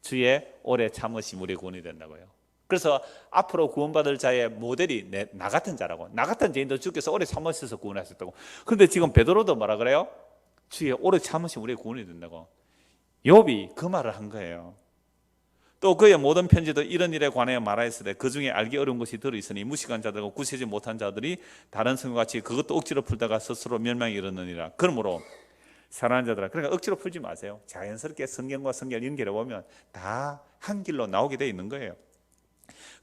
주의 오래 참으심 우리의 구원이 된다고요. 그래서 앞으로 구원받을 자의 모델이 나 같은 자라고. 나 같은 죄인도 주께서 오래 참으셔서 구원하셨다고. 그런데 지금 베드로도 뭐라 그래요? 주의 오래 참으심 우리의 구원이 된다고. 욥이 그 말을 한 거예요. 또 그의 모든 편지도 이런 일에 관하여 말하였으되 그 중에 알기 어려운 것이 들어있으니 무식한 자들과 구세지 못한 자들이 다른 성경같이 그것도 억지로 풀다가 스스로 멸망에 이르느니라. 그러므로 사랑하는 자들아, 그러니까 억지로 풀지 마세요. 자연스럽게 성경과 성경을 연결해 보면 다 한 길로 나오게 되어 있는 거예요.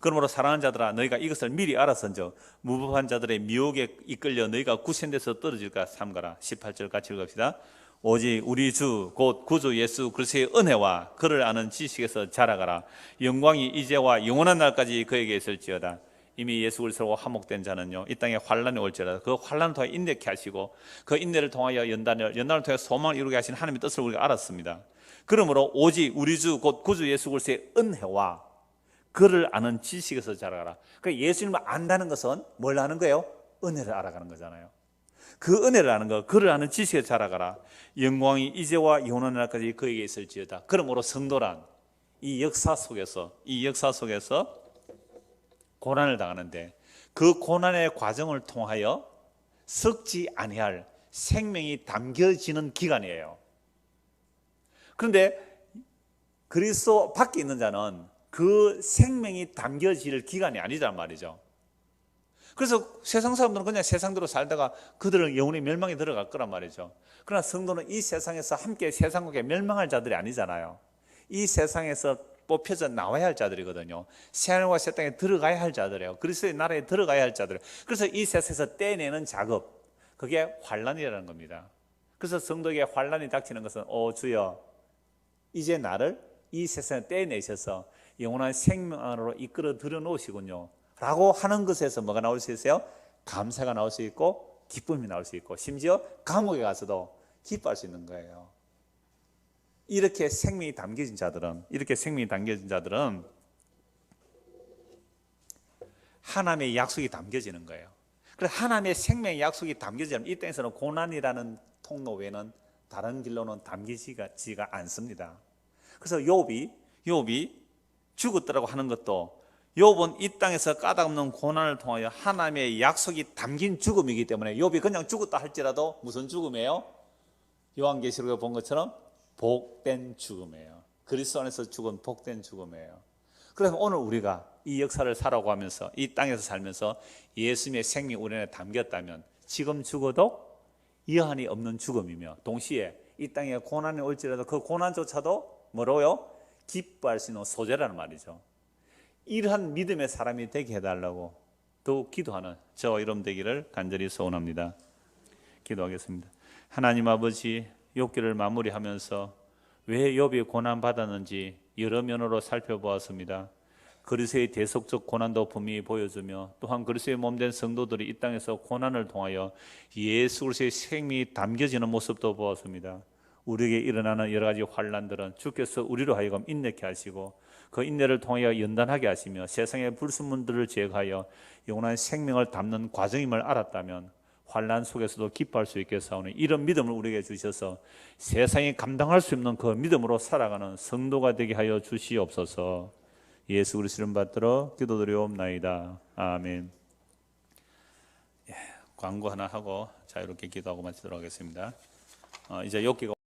그러므로 사랑하는 자들아, 너희가 이것을 미리 알았은즉 무법한 자들의 미혹에 이끌려 너희가 구센데서 떨어질까 삼가라. 18절 같이 읽읍시다. 오직 우리 주 곧 구주 예수 그리스도의 은혜와 그를 아는 지식에서 자라가라. 영광이 이제와 영원한 날까지 그에게 있을지어다. 이미 예수 그리스도로 화목된 자는요, 이 땅에 환란이 올지라도 그 환란을 통해 인내케 하시고 그 인내를 통하여 연단을 통해 소망을 이루게 하신 하나님의 뜻을 우리가 알았습니다. 그러므로 오직 우리 주 곧 구주 예수 그리스도의 은혜와 그를 아는 지식에서 자라가라. 그러니까 예수님을 안다는 것은 뭘 아는 거예요? 은혜를 알아가는 거잖아요. 그 은혜를 아는 것, 그를 아는 지식에 자라가라. 영광이 이제와 영원한 날까지 그에게 있을지어다. 그러므로 성도란 이 역사 속에서 고난을 당하는데 그 고난의 과정을 통하여 썩지 아니할 생명이 담겨지는 기간이에요. 그런데 그리스도 밖에 있는 자는 그 생명이 담겨질 기간이 아니란 말이죠. 그래서 세상 사람들은 그냥 세상대로 살다가 그들은 영원히 멸망에 들어갈 거란 말이죠. 그러나 성도는 이 세상에서 함께 세상과 멸망할 자들이 아니잖아요. 이 세상에서 뽑혀서 나와야 할 자들이거든요. 새하늘과 새 땅에 들어가야 할 자들이에요. 그리스도의 나라에 들어가야 할 자들. 그래서 이 세상에서 떼내는 작업, 그게 환란이라는 겁니다. 그래서 성도에게 환란이 닥치는 것은 주여 이제 나를 이 세상에 떼내셔서 영원한 생명으로 이끌어 들여 놓으시군요 라고 하는 것에서 뭐가 나올 수 있어요? 감사가 나올 수 있고 기쁨이 나올 수 있고 심지어 감옥에 가서도 기뻐할 수 있는 거예요. 이렇게 생명이 담겨진 자들은 하나님의 약속이 담겨지는 거예요. 그래서 하나님의 생명의 약속이 담겨지면 이 땅에서는 고난이라는 통로 외에는 다른 길로는 담기지가 않습니다. 그래서 욥이 죽었더라고 하는 것도 욥은 이 땅에서 까닭없는 고난을 통하여 하나님의 약속이 담긴 죽음이기 때문에 욥이 그냥 죽었다 할지라도 무슨 죽음이에요? 요한계시록에 본 것처럼 복된 죽음이에요. 그리스도 안에서 죽은 복된 죽음이에요. 그래서 오늘 우리가 이 역사를 살아가면서 이 땅에서 살면서 예수님의 생명이 우리 안에 담겼다면 지금 죽어도 여한이 없는 죽음이며 동시에 이 땅에 고난이 올지라도 그 고난조차도 뭐로요? 기뻐할 수 있는 소재라는 말이죠. 이러한 믿음의 사람이 되게 해달라고 또 기도하는 저와 여러분 되기를 간절히 소원합니다. 기도하겠습니다. 하나님 아버지, 욥기를 마무리하면서 왜 욥이 고난받았는지 여러 면으로 살펴보았습니다. 그리스도의 대속적 고난도 분명히 보여주며 또한 그리스도의 몸된 성도들이 이 땅에서 고난을 통하여 예수 그리스도의 생명이 담겨지는 모습도 보았습니다. 우리에게 일어나는 여러 가지 환난들은 주께서 우리로 하여금 인내케 하시고 그 인내를 통하여 연단하게 하시며 세상의 불순물들을 제거하여 영원한 생명을 담는 과정임을 알았다면 환난 속에서도 기뻐할 수 있게 사오니 이런 믿음을 우리에게 주셔서 세상이 감당할 수 없는 그 믿음으로 살아가는 성도가 되게 하여 주시옵소서. 예수 그리스도 이름 받들어 기도드리옵나이다. 아멘. 광고 하나 하고 자유롭게 기도하고 마치도록 하겠습니다. 이제 욥기가